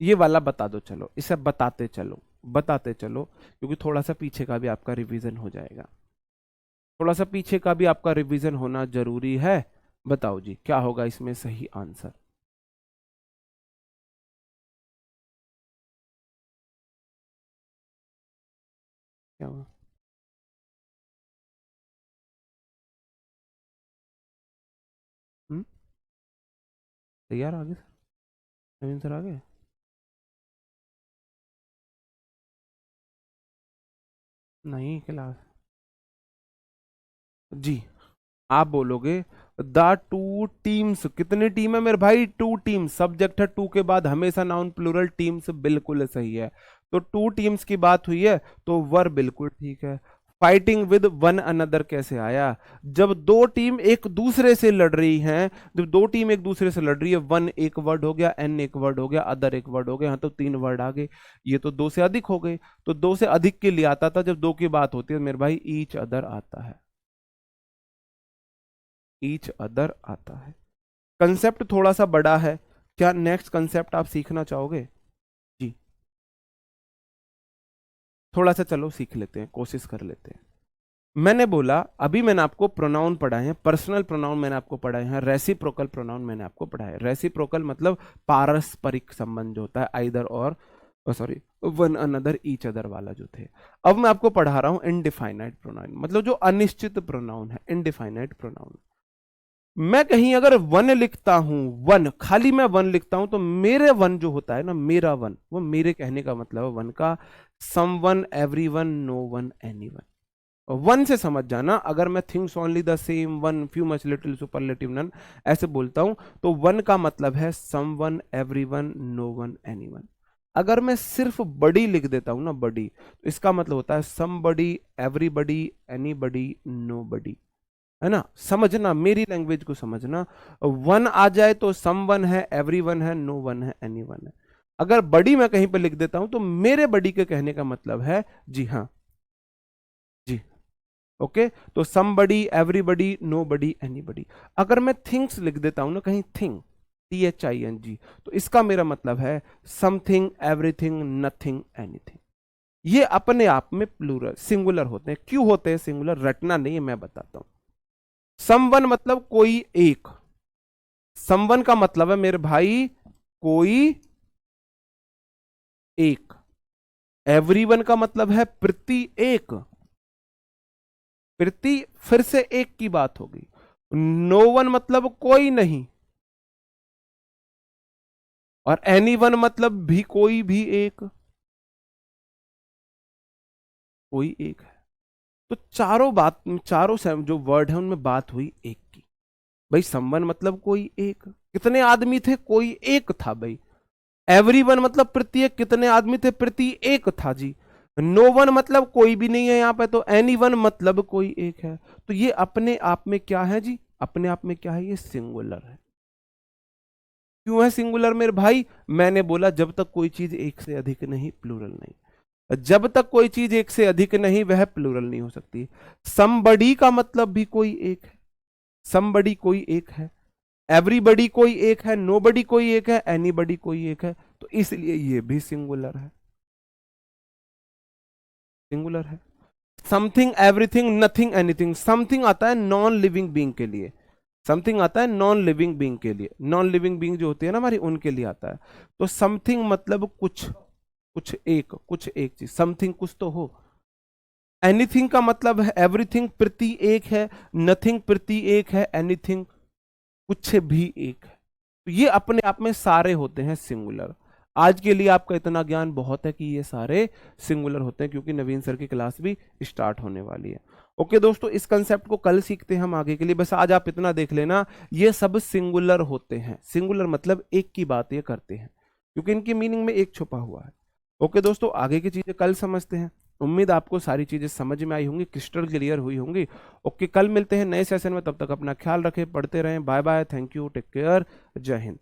S1: ये वाला बता दो, चलो इसे बताते चलो बताते चलो, क्योंकि थोड़ा सा पीछे का भी आपका रिवीजन हो जाएगा। थोड़ा सा पीछे का भी आपका रिवीजन होना जरूरी है। बताओ जी क्या होगा इसमें सही आंसर। क्या हुआ? हम्म, तैयार आगे सर, नवीन सर आगे। नहीं क्लास जी, आप बोलोगे द टू टीम्स, कितनी टीम है मेरे भाई? टू टीम, सब्जेक्ट है टू के बाद हमेशा नाउन प्लूरल, टीम्स बिल्कुल सही है। तो टू टीम्स की बात हुई है तो वर बिल्कुल ठीक है। फाइटिंग विद वन अनदर कैसे आया? जब दो टीम एक दूसरे से लड़ रही हैं, जब दो टीम एक दूसरे से लड़ रही है, वन एक वर्ड हो गया, एन एक वर्ड हो गया, अदर एक वर्ड हो गया, हाँ तो तीन वर्ड आ गए। ये तो दो से अधिक हो गए। तो दो से अधिक के लिए आता था, जब दो की बात होती है मेरे भाई ईच अदर आता है, ईच अदर आता है। कंसेप्ट थोड़ा सा बड़ा है। क्या नेक्स्ट कंसेप्ट आप सीखना चाहोगे जी? थोड़ा सा चलो सीख लेते हैं, कोशिश कर लेते हैं। मैंने बोला अभी मैंने आपको प्रोनाउन पढ़ाए हैं, पर्सनल प्रोनाउन मैंने आपको पढ़ाए हैं, रेसिप्रोकल प्रोनाउन मैंने आपको पढ़ाया है। रेसिप्रोकल मतलब पारस्परिक संबंध जो होता है, आइदर और sorry one another each other वाला जो थे। अब मैं आपको पढ़ा रहा हूं इनडिफाइनाइट प्रोनाउन, मतलब जो अनिश्चित प्रोनाउन है, इनडिफाइनाइट प्रोनाउन। मैं कहीं अगर वन लिखता हूं, वन खाली मैं वन लिखता हूं, तो मेरे वन जो होता है ना, मेरा वन, वो मेरे कहने का मतलब है वन का some one, every one, no one, any one. One से समझ जाना, अगर मैं things only the same one, few much little superlative none ऐसे बोलता हूं, तो वन का मतलब है some one, every one, no one, any one. अगर मैं सिर्फ बड़ी लिख देता हूं ना, बड़ी, तो इसका मतलब होता है सम बडी, एवरीबडी, एनी बडी, नो बडी। है ना, समझना, मेरी लैंग्वेज को समझना। वन आ जाए तो सम वन है, एवरी वन है, नो वन है, एनी वन है। अगर बड़ी मैं कहीं पर लिख देता हूं, तो मेरे बड़ी के कहने का मतलब है जी हाँ जी, ओके। तो समबडी, एवरीबडी, नो बडी, एनी बडी। अगर मैं थिंग्स लिख देता हूं ना कहीं, थिंग, THING, तो इसका मेरा मतलब है समथिंग, एवरीथिंग, नथिंग, एनीथिंग। ये अपने आप में प्लूरल सिंगुलर होते हैं। क्यों होते हैं सिंगुलर, रटना नहीं है, मैं बताता हूं। समवन मतलब कोई एक, समवन का मतलब है मेरे भाई कोई एक। एवरीवन का मतलब है प्रति एक, प्रति फिर से एक की बात होगी। नो वन मतलब कोई नहीं, और एनी वन मतलब भी कोई भी एक, कोई एक है। तो चारों बात, चारों जो वर्ड है उनमें बात हुई एक की। भाई समवन मतलब कोई एक, कितने आदमी थे, कोई एक था भाई। एवरी वन मतलब प्रत्येक, कितने आदमी थे, प्रति एक था जी। नो वन मतलब कोई भी नहीं है यहाँ पे, तो एनी वन मतलब कोई एक है। तो ये अपने आप में क्या है जी, अपने आप में क्या है, ये सिंगुलर है। क्यों है सिंगुलर मेरे भाई? मैंने बोला जब तक कोई चीज एक से अधिक नहीं, प्लूरल नहीं। जब तक कोई चीज एक से अधिक नहीं, वह प्लूरल नहीं हो सकती। समबडी का मतलब भी कोई एक है, समबडी कोई एक है, एवरीबडी कोई एक है, नोबडी कोई एक है, एनीबडी कोई एक है। तो इसलिए ये भी सिंगुलर है, सिंगुलर है। Something, everything, nothing, anything. Something आता है नॉन लिविंग बीइंग के लिए, समथिंग आता है नॉन लिविंग बीइंग के लिए, नॉन लिविंग बीइंग जो होती है ना हमारी, उनके लिए आता है। तो समथिंग मतलब कुछ, कुछ एक, कुछ एक चीज, समथिंग कुछ तो हो। एनीथिंग का मतलब है एवरीथिंग प्रति एक है, नथिंग प्रति एक है, एनीथिंग कुछ भी एक है। तो ये अपने आप में सारे होते हैं सिंगुलर। आज के लिए आपका इतना ज्ञान बहुत है कि ये सारे सिंगुलर होते हैं, क्योंकि नवीन सर की क्लास भी स्टार्ट होने वाली है। ओके दोस्तों, इस कंसेप्ट को कल सीखते हैं हम आगे के लिए। बस आज आप इतना देख लेना, ये सब सिंगुलर होते हैं। सिंगुलर मतलब एक की बात ये करते हैं, क्योंकि इनकी मीनिंग में एक छुपा हुआ है। ओके दोस्तों, आगे की चीजें कल समझते हैं। उम्मीद आपको सारी चीजें समझ में आई होंगी, क्रिस्टल क्लियर हुई होंगी। ओके, कल मिलते हैं नए सेशन में, तब तक अपना ख्याल रखें, पढ़ते रहें। Bye bye, thank you, take care, जय हिंद।